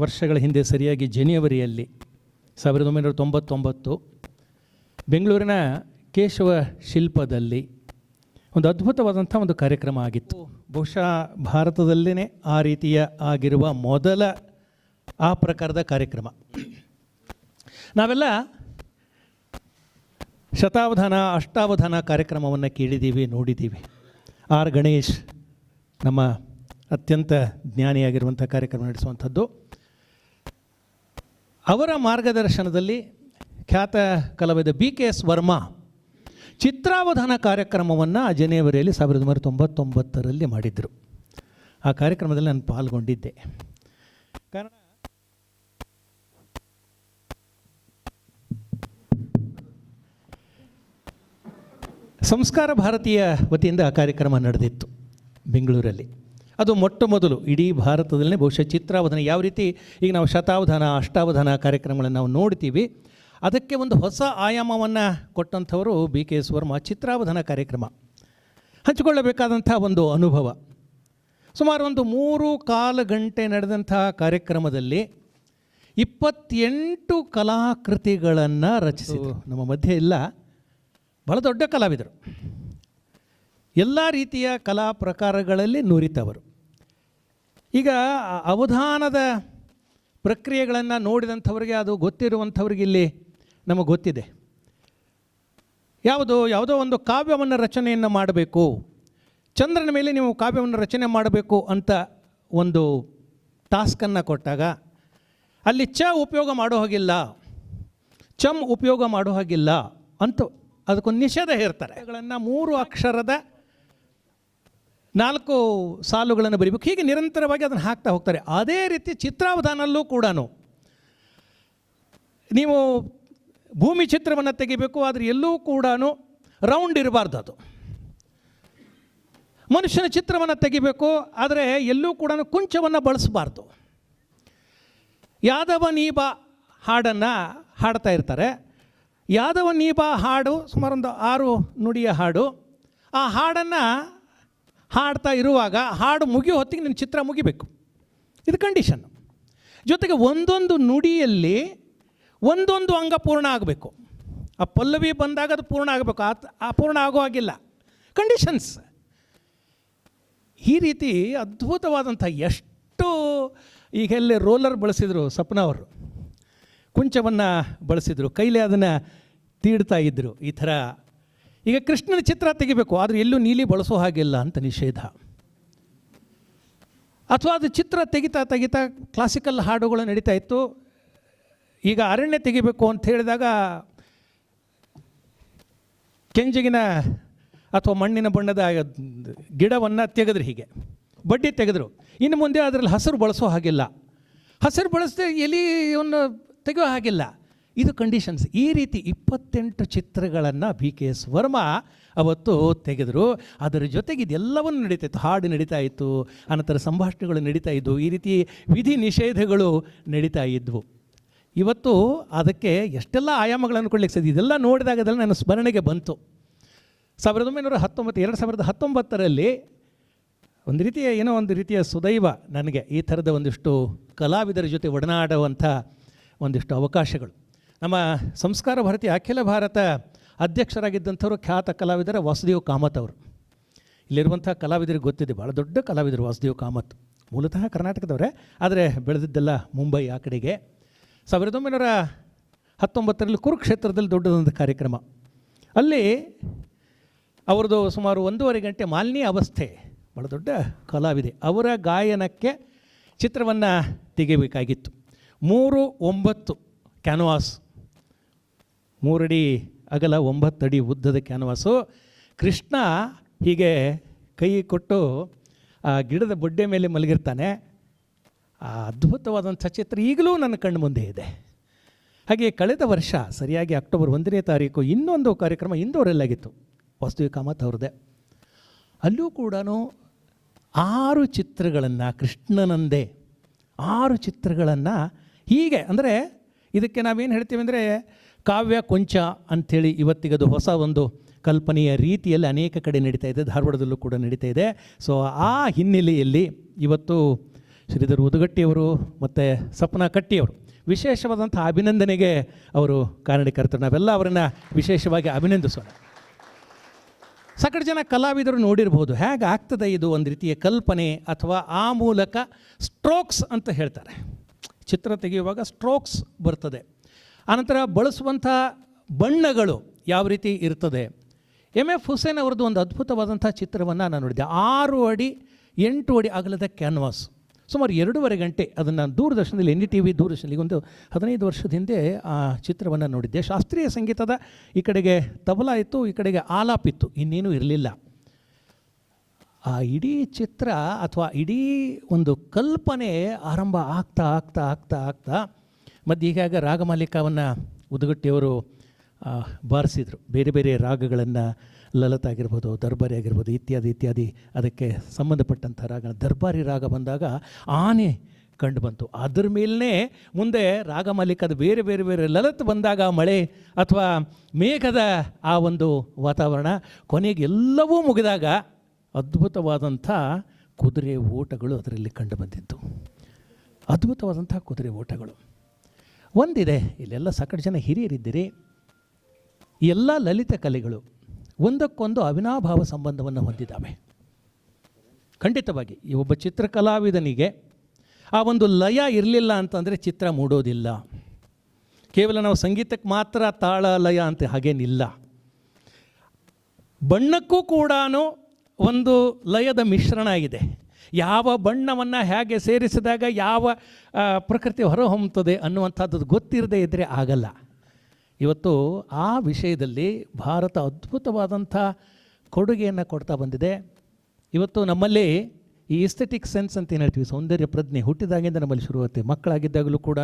ವರ್ಷಗಳ ಹಿಂದೆ ಸರಿಯಾಗಿ ಜನವರಿಯಲ್ಲಿ 1999 ಬೆಂಗಳೂರಿನ ಕೇಶವ ಶಿಲ್ಪದಲ್ಲಿ ಒಂದು ಅದ್ಭುತವಾದಂಥ ಒಂದು ಕಾರ್ಯಕ್ರಮ ಆಗಿತ್ತು. ಬಹುಶಃ ಭಾರತದಲ್ಲೇ ಆ ರೀತಿಯ ಆಗಿರುವ ಮೊದಲ ಆ ಪ್ರಕಾರದ ಕಾರ್ಯಕ್ರಮ. ನಾವೆಲ್ಲ ಶತಾವಧಾನ ಅಷ್ಟಾವಧಾನ ಕಾರ್ಯಕ್ರಮವನ್ನು ಕೇಳಿದ್ದೀವಿ, ನೋಡಿದ್ದೀವಿ. ಆರ್ ಗಣೇಶ್ ನಮ್ಮ ಅತ್ಯಂತ ಜ್ಞಾನಿಯಾಗಿರುವಂಥ ಕಾರ್ಯಕ್ರಮ ನಡೆಸುವಂಥದ್ದು. ಅವರ ಮಾರ್ಗದರ್ಶನದಲ್ಲಿ ಖ್ಯಾತ ಕಲಾವಿದ BKS ವರ್ಮಾ ಚಿತ್ರಾವಧಾನ ಕಾರ್ಯಕ್ರಮವನ್ನು ಜನವರಿಯಲ್ಲಿ 1999ರಲ್ಲಿ ಮಾಡಿದ್ದರು. ಆ ಕಾರ್ಯಕ್ರಮದಲ್ಲಿ ನಾನು ಪಾಲ್ಗೊಂಡಿದ್ದೆ. ಕಾರಣ ಸಂಸ್ಕಾರ ಭಾರತೀಯ ವತಿಯಿಂದ ಆ ಕಾರ್ಯಕ್ರಮ ನಡೆದಿತ್ತು ಬೆಂಗಳೂರಲ್ಲಿ. ಅದು ಮೊಟ್ಟ ಮೊದಲು ಇಡೀ ಭಾರತದಲ್ಲೇ ಬಹುಶಃ ಚಿತ್ರಾವಧಾನ ಯಾವ ರೀತಿ ಈಗ ನಾವು ಶತಾವಧಾನ ಅಷ್ಟಾವಧಾನ ಕಾರ್ಯಕ್ರಮಗಳನ್ನು ನಾವು ನೋಡ್ತೀವಿ, ಅದಕ್ಕೆ ಒಂದು ಹೊಸ ಆಯಾಮವನ್ನು ಕೊಟ್ಟಂಥವರು BKS ವರ್ಮಾ. ಚಿತ್ರಾವಧಾನ ಕಾರ್ಯಕ್ರಮ ಹಂಚಿಕೊಳ್ಳಬೇಕಾದಂಥ ಒಂದು ಅನುಭವ. ಸುಮಾರು ಒಂದು 3-4 ಗಂಟೆ ನಡೆದಂಥ ಕಾರ್ಯಕ್ರಮದಲ್ಲಿ 28 ಕಲಾಕೃತಿಗಳನ್ನು ರಚಿಸಿದರು. ನಮ್ಮ ಮಧ್ಯೆ ಇಲ್ಲ, ಬಹಳ ದೊಡ್ಡ ಕಲಾವಿದರು, ಎಲ್ಲ ರೀತಿಯ ಕಲಾ ಪ್ರಕಾರಗಳಲ್ಲಿ ನುರಿತವರು. ಈಗ ಅವಧಾನದ ಪ್ರಕ್ರಿಯೆಗಳನ್ನು ನೋಡಿದಂಥವ್ರಿಗೆ, ಅದು ಗೊತ್ತಿರುವಂಥವ್ರಿಗೆ ಇಲ್ಲಿ ನಮಗೆ ಗೊತ್ತಿದೆ. ಯಾವುದೋ ಒಂದು ಕಾವ್ಯವನ್ನು ರಚನೆಯನ್ನು ಮಾಡಬೇಕು, ಚಂದ್ರನ ಮೇಲೆ ನೀವು ಕಾವ್ಯವನ್ನು ರಚನೆ ಮಾಡಬೇಕು ಅಂತ ಒಂದು ಟಾಸ್ಕನ್ನು ಕೊಟ್ಟಾಗ ಅಲ್ಲಿ ಉಪಯೋಗ ಮಾಡೋ ಹಾಗಿಲ್ಲ, ಚಮ್ ಉಪಯೋಗ ಮಾಡೋ ಹಾಗಿಲ್ಲ ಅಂತ ಅದಕ್ಕೊಂದು ನಿಷೇಧ ಹೇರ್ತಾರೆ. ಗಳನ್ನು 3 ಅಕ್ಷರದ 4 ಸಾಲುಗಳನ್ನು ಬರೀಬೇಕು. ಹೀಗೆ ನಿರಂತರವಾಗಿ ಅದನ್ನು ಹಾಕ್ತಾ ಹೋಗ್ತಾರೆ. ಅದೇ ರೀತಿ ಚಿತ್ರಾವಧಾನಲ್ಲೂ ಕೂಡ ನೀವು ಭೂಮಿ ಚಿತ್ರವನ್ನು ತೆಗಿಬೇಕು, ಆದರೆ ಎಲ್ಲೂ ಕೂಡ ರೌಂಡ್ ಇರಬಾರ್ದು. ಅದು ಮನುಷ್ಯನ ಚಿತ್ರವನ್ನು ತೆಗಿಬೇಕು, ಆದರೆ ಎಲ್ಲೂ ಕೂಡ ಕುಂಚವನ್ನು ಬಳಸಬಾರ್ದು. ಯಾದವ ನೀಬ ಹಾಡನ್ನು ಹಾಡ್ತಾ ಇರ್ತಾರೆ. ಯಾದವ ನೀಬ ಹಾಡು ಸುಮಾರು ಒಂದು 6 ನುಡಿಯ ಹಾಡು. ಆ ಹಾಡನ್ನು ಹಾಡ್ತಾ ಇರುವಾಗ ಹಾಡು ಮುಗಿಯೋ ಹೊತ್ತಿಗೆ ನಿನ್ನ ಚಿತ್ರ ಮುಗಿಬೇಕು. ಇದು ಕಂಡೀಷನ್. ಜೊತೆಗೆ ಒಂದೊಂದು ನುಡಿಯಲ್ಲಿ ಒಂದೊಂದು ಅಂಗ ಪೂರ್ಣ ಆಗಬೇಕು. ಆ ಪಲ್ಲವಿ ಬಂದಾಗ ಅದು ಪೂರ್ಣ ಆಗಬೇಕು, ಆ ಪೂರ್ಣ ಆಗೋ ಹಾಗಿಲ್ಲ. ಕಂಡೀಷನ್ಸ್. ಈ ರೀತಿ ಅದ್ಭುತವಾದಂಥ ಎಷ್ಟು ಈಗೆಲ್ಲೇ ರೋಲರ್ ಬಳಸಿದರು ಸಪ್ನ ಅವರು, ಕುಂಚವನ್ನು ಬಳಸಿದರು, ಕೈಲೇ ಅದನ್ನು ತೀಡ್ತಾ ಇದ್ದರು. ಈ ಥರ ಈಗ ಕೃಷ್ಣನ ಚಿತ್ರ ತೆಗಿಬೇಕು, ಆದರೆ ಎಲ್ಲೂ ನೀಲಿ ಬಳಸೋ ಹಾಗಿಲ್ಲ ಅಂತ ನಿಷೇಧ. ಅಥವಾ ಅದು ಚಿತ್ರ ತೆಗಿತಾ ಕ್ಲಾಸಿಕಲ್ ಹಾಡುಗಳು ನಡೀತಾ ಇತ್ತು. ಈಗ ಅರಣ್ಯ ತೆಗಿಬೇಕು ಅಂತ ಹೇಳಿದಾಗ ಕೆಂಜಿಗಿನ ಅಥವಾ ಮಣ್ಣಿನ ಬಣ್ಣದ ಗಿಡವನ್ನು ತೆಗೆದ್ರು, ಹೀಗೆ ಬಡ್ಡಿ ತೆಗೆದ್ರು. ಇನ್ನು ಮುಂದೆ ಅದರಲ್ಲಿ ಹಸಿರು ಬಳಸೋ ಹಾಗಿಲ್ಲ, ಹಸಿರು ಬಳಸದೆ ಎಲೆಯನ್ನು ತೆಗೆಯೋ ಹಾಗಿಲ್ಲ. ಇದು ಕಂಡೀಷನ್ಸ್. ಈ ರೀತಿ 28 ಚಿತ್ರಗಳನ್ನು BKS ವರ್ಮಾ ಅವತ್ತು ತೆಗೆದರು. ಅದರ ಜೊತೆಗೆ ಇದೆಲ್ಲವನ್ನು ನಡೀತಾ ಇತ್ತು, ಹಾಡು ನಡೀತಾ ಇತ್ತು, ಅನಂತರ ಸಂಭಾಷಣೆಗಳು ನಡೀತಾ ಇದ್ದವು, ಈ ರೀತಿ ವಿಧಿ ನಿಷೇಧಗಳು ನಡೀತಾ ಇದ್ವು. ಇವತ್ತು ಅದಕ್ಕೆ ಎಷ್ಟೆಲ್ಲ ಆಯಾಮಗಳನ್ನು ಕೊಡಲಿಕ್ಕೆ ಸಾಧ್ಯ. ಇದೆಲ್ಲ ನೋಡಿದಾಗ ಅದೆಲ್ಲ ನನ್ನ ಸ್ಮರಣೆಗೆ ಬಂತು. 2019ರಲ್ಲಿ ಒಂದು ರೀತಿಯ ಸುದೈವ ನನಗೆ ಈ ಥರದ ಒಂದಿಷ್ಟು ಕಲಾವಿದರ ಜೊತೆ ಒಡನಾಡುವಂಥ ಒಂದಿಷ್ಟು ಅವಕಾಶಗಳು. ನಮ್ಮ ಸಂಸ್ಕಾರ ಭಾರತಿ ಅಖಿಲ ಭಾರತ ಅಧ್ಯಕ್ಷರಾಗಿದ್ದಂಥವರು ಖ್ಯಾತ ಕಲಾವಿದರ ವಾಸುದೇವ್ ಕಾಮತ್ ಅವರು. ಇಲ್ಲಿರುವಂಥ ಕಲಾವಿದರಿಗೆ ಗೊತ್ತಿದೆ, ಭಾಳ ದೊಡ್ಡ ಕಲಾವಿದರು ವಾಸುದೇವ್ ಕಾಮತ್. ಮೂಲತಃ ಕರ್ನಾಟಕದವರೇ, ಆದರೆ ಬೆಳೆದಿದ್ದೆಲ್ಲ ಮುಂಬೈ ಆ ಕಡೆಗೆ. 1919ರಲ್ಲಿ ಕುರುಕ್ಷೇತ್ರದಲ್ಲಿ ದೊಡ್ಡದೊಂದು ಕಾರ್ಯಕ್ರಮ. ಅಲ್ಲಿ ಅವ್ರದ್ದು ಸುಮಾರು 1.5 ಗಂಟೆ ಮಾಲಿನ್ಯ ಅವಸ್ಥೆ, ಭಾಳ ದೊಡ್ಡ ಕಲಾವಿದೆ, ಅವರ ಗಾಯನಕ್ಕೆ ಚಿತ್ರವನ್ನು ತೆಗಿಬೇಕಾಗಿತ್ತು. 3-9 ಕ್ಯಾನ್ವಾಸ್, 3 ಅಡಿ ಅಗಲ 9 ಅಡಿ ಉದ್ದದ ಕ್ಯಾನ್ವಾಸು. ಕೃಷ್ಣ ಹೀಗೆ ಕೈ ಕೊಟ್ಟು ಆ ಗಿಡದ ಬೊಡ್ಡೆ ಮೇಲೆ ಮಲಗಿರ್ತಾನೆ. ಆ ಅದ್ಭುತವಾದಂಥ ಚಿತ್ರ ಈಗಲೂ ನನ್ನ ಕಣ್ಣು ಮುಂದೆ ಇದೆ. ಹಾಗೆ ಕಳೆದ ವರ್ಷ ಸರಿಯಾಗಿ ಅಕ್ಟೋಬರ್ 1ನೇ ತಾರೀಕು ಇನ್ನೊಂದು ಕಾರ್ಯಕ್ರಮ ಇಂದೋರಲ್ಲಾಗಿತ್ತು, ವಾಸುದೇವ್ ಕಾಮತ್ ಅವ್ರದ್ದೇ. ಅಲ್ಲೂ ಕೂಡ 6 ಚಿತ್ರಗಳನ್ನು, ಕೃಷ್ಣನಂದೇ 6 ಚಿತ್ರಗಳನ್ನು ಹೀಗೆ, ಅಂದರೆ ಇದಕ್ಕೆ ನಾವೇನು ಹೇಳ್ತೀವಿ ಅಂದರೆ ಕಾವ್ಯ ಕೊಂಚ ಅಂಥೇಳಿ ಇವತ್ತಿಗದು ಹೊಸ ಒಂದು ಕಲ್ಪನೆಯ ರೀತಿಯಲ್ಲಿ ಅನೇಕ ಕಡೆ ನಡೀತಾ ಇದೆ, ಧಾರವಾಡದಲ್ಲೂ ಕೂಡ ನಡೀತಾ ಇದೆ. ಸೊ ಆ ಹಿನ್ನೆಲೆಯಲ್ಲಿ ಇವತ್ತು ಶ್ರೀಧರ್ ಉದಗಟ್ಟಿಯವರು ಮತ್ತು ಸಪ್ನಾ ಕಟ್ಟಿಯವರು ವಿಶೇಷವಾದಂಥ ಅಭಿನಂದನೆಗೆ ಅವರು ಕಾರಣಕರ್ತರು. ನಾವೆಲ್ಲ ಅವರನ್ನು ವಿಶೇಷವಾಗಿ ಅಭಿನಂದಿಸೋಣ. ಸಾಕಷ್ಟು ಜನ ಕಲಾವಿದರು ನೋಡಿರ್ಬೋದು, ಹೇಗೆ ಆಗ್ತದೆ ಇದು ಒಂದು ರೀತಿಯ ಕಲ್ಪನೆ, ಅಥವಾ ಆ ಮೂಲಕ ಸ್ಟ್ರೋಕ್ಸ್ ಅಂತ ಹೇಳ್ತಾರೆ. ಚಿತ್ರ ತೆಗೆಯುವಾಗ ಸ್ಟ್ರೋಕ್ಸ್ ಬರ್ತದೆ. ಆನಂತರ ಬಳಸುವಂಥ ಬಣ್ಣಗಳು ಯಾವ ರೀತಿ ಇರ್ತದೆ. MF ಹುಸೇನ್ ಅವ್ರದ್ದು ಒಂದು ಅದ್ಭುತವಾದಂಥ ಚಿತ್ರವನ್ನು ನಾನು ನೋಡಿದ್ದೆ. 6 ಅಡಿ 8 ಅಡಿ ಅಗಲದ ಕ್ಯಾನ್ವಾಸ್, ಸುಮಾರು 2.5 ಗಂಟೆ. ಅದನ್ನು ದೂರದರ್ಶನದಲ್ಲಿ NDTV ದೂರದರ್ಶನದಲ್ಲಿ ಒಂದು 15 ವರ್ಷದ ಹಿಂದೆ ಆ ಚಿತ್ರವನ್ನು ನೋಡಿದ್ದೆ. ಶಾಸ್ತ್ರೀಯ ಸಂಗೀತದ ಈ ಕಡೆಗೆ ತಬಲಾ ಇತ್ತು, ಈ ಕಡೆಗೆ ಆಲಾಪ್ ಇತ್ತು, ಇನ್ನೇನೂ ಇರಲಿಲ್ಲ. ಆ ಇಡೀ ಚಿತ್ರ ಅಥವಾ ಇಡೀ ಒಂದು ಕಲ್ಪನೆ ಆರಂಭ ಆಗ್ತಾ ಆಗ್ತಾ ಆಗ್ತಾ ಆಗ್ತಾ ಮಧ್ಯೆ ಹೀಗಾಗಿ ರಾಗಮಾಲಿಕವನ್ನು ಉದಗಟ್ಟಿಯವರು ಬಾರಿಸಿದರು. ಬೇರೆ ಬೇರೆ ರಾಗಗಳನ್ನು, ಲಲಿತ ಆಗಿರ್ಬೋದು, ದರ್ಬಾರಿ ಆಗಿರ್ಬೋದು, ಇತ್ಯಾದಿ ಇತ್ಯಾದಿ ಅದಕ್ಕೆ ಸಂಬಂಧಪಟ್ಟಂಥ ರಾಗ. ದರ್ಬಾರಿ ರಾಗ ಬಂದಾಗ ಆನೆ ಕಂಡು ಬಂತು. ಅದರ ಮೇಲೇ ಮುಂದೆ ರಾಗಮಾಲಿಕದ ಬೇರೆ ಬೇರೆ ಬೇರೆ ಲಲಿತ ಬಂದಾಗ ಮಳೆ ಅಥವಾ ಮೇಘದ ಆ ಒಂದು ವಾತಾವರಣ, ಕೊನೆಗೆ ಎಲ್ಲವೂ ಮುಗಿದಾಗ ಅದ್ಭುತವಾದಂಥ ಕುದುರೆ ಓಟಗಳು ಅದರಲ್ಲಿ ಕಂಡು ಬಂದಿತ್ತು. ಅದ್ಭುತವಾದಂಥ ಕುದುರೆ ಓಟಗಳು ಒಂದಿದೆ. ಇಲ್ಲೆಲ್ಲ ಸಾಕಷ್ಟು ಜನ ಹಿರಿಯರಿದ್ದೀರಿ. ಎಲ್ಲ ಲಲಿತ ಕಲೆಗಳು ಒಂದಕ್ಕೊಂದು ಅವಿನಾಭಾವ ಸಂಬಂಧವನ್ನು ಹೊಂದಿದ್ದಾವೆ. ಖಂಡಿತವಾಗಿ ಈ ಒಬ್ಬ ಚಿತ್ರಕಲಾವಿದನಿಗೆ ಆ ಒಂದು ಲಯ ಇರಲಿಲ್ಲ ಅಂತಂದರೆ ಚಿತ್ರ ಮೂಡೋದಿಲ್ಲ. ಕೇವಲ ನಾವು ಸಂಗೀತಕ್ಕೆ ಮಾತ್ರ ತಾಳ ಲಯ ಅಂತ ಹಾಗೇನಿಲ್ಲ. ಬಣ್ಣಕ್ಕೂ ಕೂಡ ಒಂದು ಲಯದ ಮಿಶ್ರಣ ಇದೆ. ಯಾವ ಬಣ್ಣವನ್ನು ಹೇಗೆ ಸೇರಿಸಿದಾಗ ಯಾವ ಪ್ರಕೃತಿ ಹೊರಹೊಮ್ಮುತ್ತದೆ ಅನ್ನುವಂಥದ್ದು ಗೊತ್ತಿರದೇ ಇದ್ದರೆ ಆಗಲ್ಲ. ಇವತ್ತು ಆ ವಿಷಯದಲ್ಲಿ ಭಾರತ ಅದ್ಭುತವಾದಂಥ ಕೊಡುಗೆಯನ್ನು ಕೊಡ್ತಾ ಬಂದಿದೆ. ಇವತ್ತು ನಮ್ಮಲ್ಲಿ ಈ ಎಸ್ಥೆಟಿಕ್ ಸೆನ್ಸ್ ಅಂತ ಏನು ಹೇಳ್ತೀವಿ, ಸೌಂದರ್ಯ ಪ್ರಜ್ಞೆ ಹುಟ್ಟಿದಾಗಿಂದ ನಮ್ಮಲ್ಲಿ ಶುರುವಾಗುತ್ತೆ. ಮಕ್ಕಳಾಗಿದ್ದಾಗಲೂ ಕೂಡ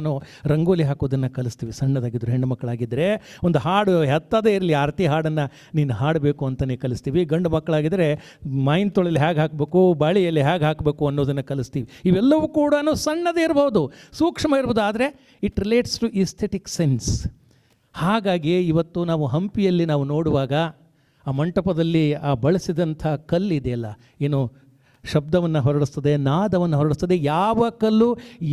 ರಂಗೋಲಿ ಹಾಕೋದನ್ನು ಕಲಿಸ್ತೀವಿ. ಸಣ್ಣದಾಗಿದ್ದರು ಹೆಣ್ಣು ಮಕ್ಕಳಾಗಿದ್ದರೆ ಒಂದು ಹಾಡು ಎತ್ತದೇ ಇರಲಿ, ಆರತಿ ಹಾಡನ್ನು ನೀನು ಹಾಡಬೇಕು ಅಂತಲೇ ಕಲಿಸ್ತೀವಿ. ಗಂಡು ಮಕ್ಕಳಾಗಿದ್ದರೆ ಮಾಯಿನ ತೊಳೆಯಲ್ಲಿ ಹೇಗೆ ಹಾಕಬೇಕು, ಬಾಳಿಯಲ್ಲಿ ಹೇಗೆ ಹಾಕಬೇಕು ಅನ್ನೋದನ್ನು ಕಲಿಸ್ತೀವಿ. ಇವೆಲ್ಲವೂ ಕೂಡ ಸಣ್ಣದೇ ಇರ್ಬೋದು, ಸೂಕ್ಷ್ಮ ಇರ್ಬೋದು, ಆದರೆ it relates to aesthetic sense. ಹಾಗಾಗಿ ಇವತ್ತು ನಾವು ಹಂಪಿಯಲ್ಲಿ ನಾವು ನೋಡುವಾಗ ಆ ಮಂಟಪದಲ್ಲಿ ಆ ಬಳಸಿದಂಥ ಕಲ್ಲಿದೆಯಲ್ಲ, ಏನು ಶಬ್ದವನ್ನು ಹೊರಡಿಸ್ತದೆ, ನಾದವನ್ನು ಹೊರಡಿಸ್ತದೆ, ಯಾವ ಕಲ್ಲು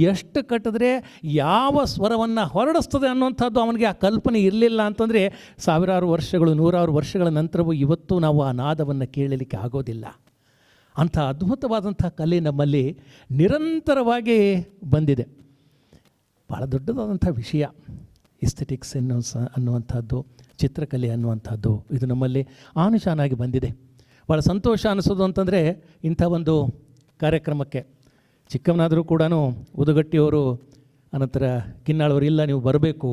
ಎಷ್ಟು ಕಟ್ಟಿದ್ರೆ ಯಾವ ಸ್ವರವನ್ನು ಹೊರಡಿಸ್ತದೆ ಅನ್ನುವಂಥದ್ದು ಅವನಿಗೆ ಆ ಕಲ್ಪನೆ ಇರಲಿಲ್ಲ ಅಂತಂದರೆ ಸಾವಿರಾರು ವರ್ಷಗಳು, ನೂರಾರು ವರ್ಷಗಳ ನಂತರವೂ ಇವತ್ತು ನಾವು ಆ ನಾದವನ್ನು ಕೇಳಲಿಕ್ಕೆ ಆಗೋದಿಲ್ಲ. ಅಂಥ ಅದ್ಭುತವಾದಂಥ ಕಲೆ ನಮ್ಮಲ್ಲಿ ನಿರಂತರವಾಗಿ ಬಂದಿದೆ. ಭಾಳ ದೊಡ್ಡದಾದಂಥ ವಿಷಯ ಎಸ್ಥೆಟಿಕ್ಸ್ ಅನ್ನುವಂಥದ್ದು, ಚಿತ್ರಕಲೆ ಅನ್ನುವಂಥದ್ದು, ಇದು ನಮ್ಮಲ್ಲಿ ಆನುಶಾನಾಗಿ ಬಂದಿದೆ. ಭಾಳ ಸಂತೋಷ ಅನಿಸೋದು ಅಂತಂದರೆ ಇಂಥ ಒಂದು ಕಾರ್ಯಕ್ರಮಕ್ಕೆ ಚಿಕ್ಕವನಾದರೂ ಕೂಡ ಉದಗಟ್ಟಿಯವರು ಅನಂತರ ಕಿನ್ನಾಳವರು ಇಲ್ಲ ನೀವು ಬರಬೇಕು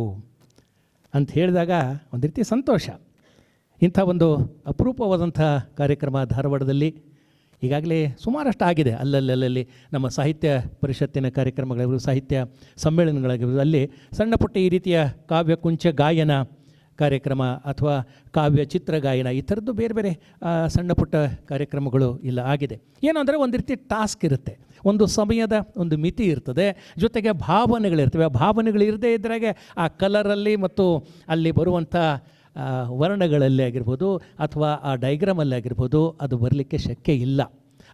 ಅಂತ ಹೇಳಿದಾಗ ಒಂದು ರೀತಿ ಸಂತೋಷ. ಇಂಥ ಒಂದು ಅಪರೂಪವಾದಂಥ ಕಾರ್ಯಕ್ರಮ ಧಾರವಾಡದಲ್ಲಿ ಈಗಾಗಲೇ ಸುಮಾರಷ್ಟು ಆಗಿದೆ. ಅಲ್ಲಲ್ಲಿ ನಮ್ಮ ಸಾಹಿತ್ಯ ಪರಿಷತ್ತಿನ ಕಾರ್ಯಕ್ರಮಗಳಿರ್ಬೋದು, ಸಾಹಿತ್ಯ ಸಮ್ಮೇಳನಗಳಾಗಿರ್ಬೋದು, ಅಲ್ಲಿ ಸಣ್ಣ ಪುಟ್ಟ ಈ ರೀತಿಯ ಕಾವ್ಯ ಕುಂಚ ಗಾಯನ ಕಾರ್ಯಕ್ರಮ ಅಥವಾ ಕಾವ್ಯ ಚಿತ್ರಗಾಯನ ಈ ಥರದ್ದು ಬೇರೆ ಬೇರೆ ಸಣ್ಣ ಪುಟ್ಟ ಕಾರ್ಯಕ್ರಮಗಳು ಇಲ್ಲ ಆಗಿದೆ. ಏನು ಅಂದರೆ ಒಂದು ರೀತಿ ಟಾಸ್ಕ್ ಇರುತ್ತೆ, ಒಂದು ಸಮಯದ ಒಂದು ಮಿತಿ ಇರ್ತದೆ, ಜೊತೆಗೆ ಭಾವನೆಗಳಿರ್ತವೆ. ಆ ಭಾವನೆಗಳು ಇರದೇ ಇದ್ರಾಗೆ ಆ ಕಲರಲ್ಲಿ ಮತ್ತು ಅಲ್ಲಿ ಬರುವಂಥ ವರ್ಣಗಳಲ್ಲಿ ಆಗಿರ್ಬೋದು ಅಥವಾ ಆ ಡೈಗ್ರಾಮಲ್ಲಿ ಆಗಿರ್ಬೋದು ಅದು ಬರಲಿಕ್ಕೆ ಶಕ್ಯ ಇಲ್ಲ.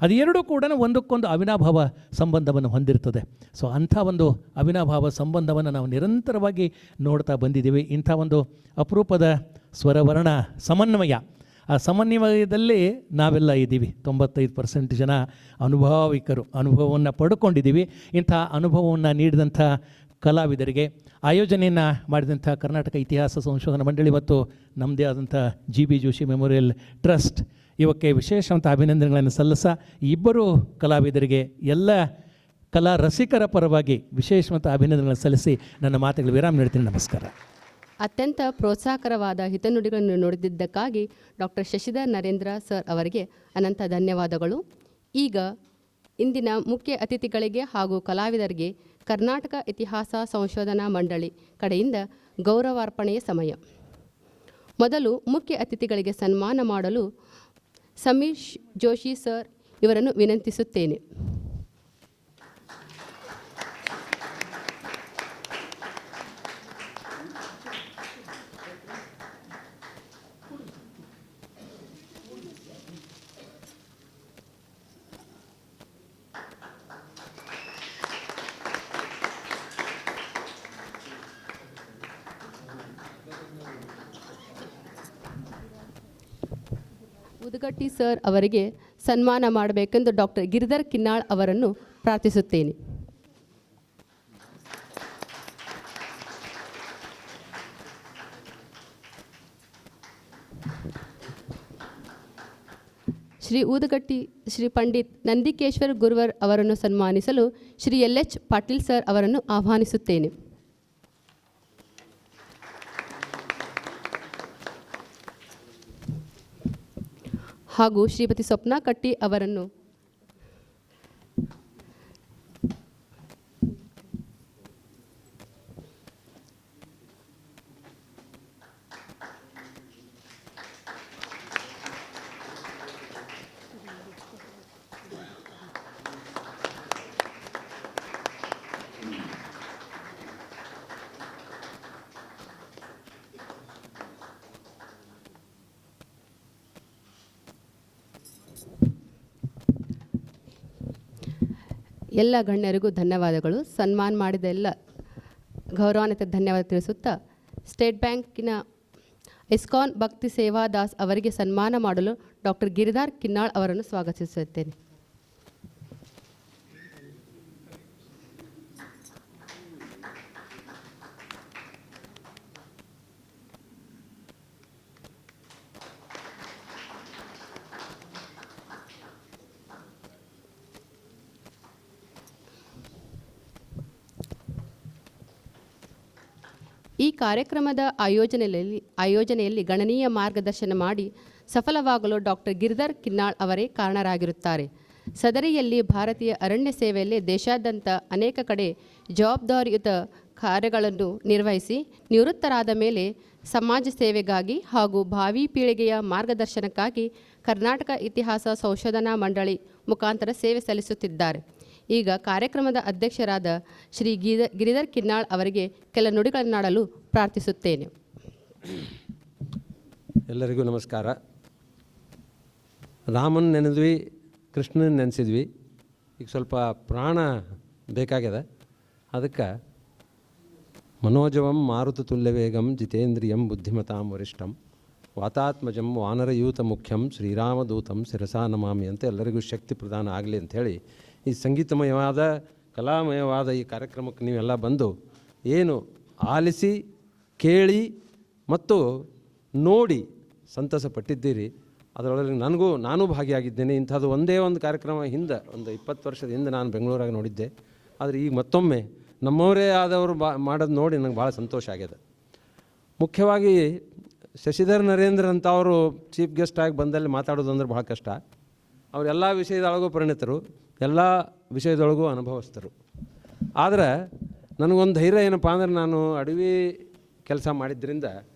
ಅದು ಎರಡೂ ಕೂಡ ಒಂದಕ್ಕೊಂದು ಅವಿನಾಭಾವ ಸಂಬಂಧವನ್ನು ಹೊಂದಿರ್ತದೆ. ಸೊ ಅಂಥ ಒಂದು ಅವಿನಾಭಾವ ಸಂಬಂಧವನ್ನು ನಾವು ನಿರಂತರವಾಗಿ ನೋಡ್ತಾ ಬಂದಿದ್ದೀವಿ. ಇಂಥ ಒಂದು ಅಪರೂಪದ ಸ್ವರವರ್ಣ ಸಮನ್ವಯ, ಆ ಸಮನ್ವಯದಲ್ಲಿ ನಾವೆಲ್ಲ ಇದ್ದೀವಿ. 95% ಜನ ಅನುಭವಿಕರು, ಅನುಭವವನ್ನು ಪಡ್ಕೊಂಡಿದ್ದೀವಿ. ಇಂಥ ಅನುಭವವನ್ನು ನೀಡಿದಂಥ ಕಲಾವಿದರಿಗೆ, ಆಯೋಜನೆಯನ್ನು ಮಾಡಿದಂಥ ಕರ್ನಾಟಕ ಇತಿಹಾಸ ಸಂಶೋಧನಾ ಮಂಡಳಿ ಮತ್ತು ನಮ್ಮದೇ ಆದಂಥ G B Joshi memorial trust ಇವಕ್ಕೆ ವಿಶೇಷವಂತ ಅಭಿನಂದನೆಗಳನ್ನು ಸಲ್ಲಿಸ ಇಬ್ಬರು ಕಲಾವಿದರಿಗೆ ಎಲ್ಲ ಕಲಾ ರಸಿಕರ ಪರವಾಗಿ ವಿಶೇಷವಂತ ಅಭಿನಂದನೆಗಳನ್ನು ಸಲ್ಲಿಸಿ ನನ್ನ ಮಾತುಗಳು ವಿರಾಮ ನೀಡ್ತೀನಿ. ನಮಸ್ಕಾರ. ಅತ್ಯಂತ ಪ್ರೋತ್ಸಾಹಕರವಾದ ಹಿತನುಡಿಗಳನ್ನು ನುಡಿದಿದ್ದಕ್ಕಾಗಿ ಡಾಕ್ಟರ್ ಶಶಿಧರ್ ನರೇಂದ್ರ ಸರ್ ಅವರಿಗೆ ಅನಂತ ಧನ್ಯವಾದಗಳು. ಈಗ ಇಂದಿನ ಮುಖ್ಯ ಅತಿಥಿಗಳಿಗೆ ಹಾಗೂ ಕಲಾವಿದರಿಗೆ ಕರ್ನಾಟಕ ಇತಿಹಾಸ ಸಂಶೋಧನಾ ಮಂಡಳಿ ಕಡೆಯಿಂದ ಗೌರವಾರ್ಪಣೆಯ ಸಮಯ. ಮೊದಲು ಮುಖ್ಯ ಅತಿಥಿಗಳಿಗೆ ಸನ್ಮಾನ ಮಾಡಲು ಸಮೀರ್ ಜೋಶಿ ಸರ್ ಇವರನ್ನು ವಿನಂತಿಸುತ್ತೇನೆ. ಉದಗಟ್ಟಿ ಸರ್ ಅವರಿಗೆ ಸನ್ಮಾನ ಮಾಡಬೇಕೆಂದು ಡಾಕ್ಟರ್ ಗಿರಿಧರ್ ಕಿನ್ನಾಳ್ ಅವರನ್ನು ಪ್ರಾರ್ಥಿಸುತ್ತೇನೆ. ಶ್ರೀ ಊದಗಟ್ಟಿ ಶ್ರೀ ಪಂಡಿತ್ ನಂದಿಕೇಶ್ವರ್ ಗುರುವರ್ ಅವರನ್ನು ಸನ್ಮಾನಿಸಲು ಶ್ರೀ LH ಪಾಟೀಲ್ ಸರ್ ಅವರನ್ನು ಆಹ್ವಾನಿಸುತ್ತೇನೆ. ಹಾಗೂ ಶ್ರೀಮತಿ ಸ್ವಪ್ನಾ ಕಟ್ಟಿ ಅವರನ್ನು ಎಲ್ಲ ಗಣ್ಯರಿಗೂ ಧನ್ಯವಾದಗಳು. ಸನ್ಮಾನ ಮಾಡಿದ ಎಲ್ಲ ಗೌರವಾನ್ವಿತ ಧನ್ಯವಾದ ತಿಳಿಸುತ್ತಾ ಸ್ಟೇಟ್ ಬ್ಯಾಂಕಿನ ಇಸ್ಕಾನ್ ಭಕ್ತಿ ಸೇವಾ ದಾಸ್ ಅವರಿಗೆ ಸನ್ಮಾನ ಮಾಡಲು ಡಾಕ್ಟರ್ ಗಿರಿಧರ್ ಕಿನ್ನಾಳ್ ಅವರನ್ನು ಸ್ವಾಗತಿಸುತ್ತೇನೆ. ಈ ಕಾರ್ಯಕ್ರಮದ ಆಯೋಜನೆಯಲ್ಲಿ ಗಣನೀಯ ಮಾರ್ಗದರ್ಶನ ಮಾಡಿ ಸಫಲವಾಗಲು ಡಾಕ್ಟರ್ ಗಿರಿಧರ್ ಕಿನ್ನಾಳ್ ಅವರೇ ಕಾರಣರಾಗಿರುತ್ತಾರೆ. ಸದರಿಯಲ್ಲಿ ಭಾರತೀಯ ಅರಣ್ಯ ಸೇವೆಯಲ್ಲಿ ದೇಶಾದ್ಯಂತ ಅನೇಕ ಕಡೆ ಜವಾಬ್ದಾರಿಯುತ ಕಾರ್ಯಗಳನ್ನು ನಿರ್ವಹಿಸಿ ನಿವೃತ್ತರಾದ ಮೇಲೆ ಸಮಾಜ ಸೇವೆಗಾಗಿ ಹಾಗೂ ಭಾವಿ ಪೀಳಿಗೆಯ ಮಾರ್ಗದರ್ಶನಕ್ಕಾಗಿ ಕರ್ನಾಟಕ ಇತಿಹಾಸ ಸಂಶೋಧನಾ ಮಂಡಳಿ ಮುಖಾಂತರ ಸೇವೆ ಸಲ್ಲಿಸುತ್ತಿದ್ದಾರೆ. ಈಗ ಕಾರ್ಯಕ್ರಮದ ಅಧ್ಯಕ್ಷರಾದ ಶ್ರೀ ಗಿರಿಧರ್ ಕಿನ್ನಾಳ್ ಅವರಿಗೆ ಕೆಲ ನುಡಿಗಳನ್ನಾಡಲು ಪ್ರಾರ್ಥಿಸುತ್ತೇನೆ. ಎಲ್ಲರಿಗೂ ನಮಸ್ಕಾರ. ರಾಮನ್ ನೆನೆದ್ವಿ, ಕೃಷ್ಣನ ನೆನೆಸಿದ್ವಿ, ಈಗ ಸ್ವಲ್ಪ ಪ್ರಾಣ ಬೇಕಾಗ್ಯದ. ಅದಕ್ಕೆ ಮನೋಜವಂ ಮಾರುತ ತುಲ್ಯವೇಗಂ ಜಿತೇಂದ್ರಿಯಂ ಬುದ್ಧಿಮತಾಂ ವರಿಷ್ಠಂ ವಾತಾತ್ಮಜಂ ವಾನರಯೂತ ಮುಖ್ಯಂ ಶ್ರೀರಾಮದೂತಂ ಶಿರಸಾ ನಮಾಮಿ ಅಂತ ಎಲ್ಲರಿಗೂ ಶಕ್ತಿ ಪ್ರದಾನ ಆಗಲಿ ಅಂಥೇಳಿ ಈ ಸಂಗೀತಮಯವಾದ ಕಲಾಮಯವಾದ ಈ ಕಾರ್ಯಕ್ರಮಕ್ಕೆ ನೀವೆಲ್ಲ ಬಂದು ಏನು ಆಲಿಸಿ ಕೇಳಿ ಮತ್ತು ನೋಡಿ ಸಂತಸ ಪಟ್ಟಿದ್ದೀರಿ. ಅದರೊಳಗೆ ನಾನು ಭಾಗಿಯಾಗಿದ್ದೇನೆ. ಇಂಥದ್ದು ಒಂದೇ ಒಂದು ಕಾರ್ಯಕ್ರಮ ಹಿಂದೆ ಒಂದು 20 ವರ್ಷದ ಹಿಂದೆ ನಾನು ಬೆಂಗಳೂರಾಗ ನೋಡಿದ್ದೆ. ಆದರೆ ಈಗ ಮತ್ತೊಮ್ಮೆ ನಮ್ಮವರೇ ಆದವರು ಮಾಡೋದು ನೋಡಿ ನನಗೆ ಭಾಳ ಸಂತೋಷ ಆಗ್ಯದ. ಮುಖ್ಯವಾಗಿ ಶಶಿಧರ್ ನರೇಂದ್ರ ಅಂತ ಅವರು ಚೀಫ್ ಗೆಸ್ಟ್ ಆಗಿ ಬಂದಲ್ಲಿ ಮಾತಾಡೋದು ಅಂದ್ರೆ ಭಾಳ ಕಷ್ಟ. ಅವರೆಲ್ಲ ವಿಷಯದೊಳಗೂ ಪರಿಣಿತರು, ಎಲ್ಲ ವಿಷಯದೊಳಗೂ ಅನುಭವಿಸ್ತರು. ಆದರೆ ನನಗೊಂದು ಧೈರ್ಯ ಏನಪ್ಪ ಅಂದ್ರೆ ನಾನು ಅಡವಿ ಕೆಲಸ ಮಾಡಿದ್ದರಿಂದ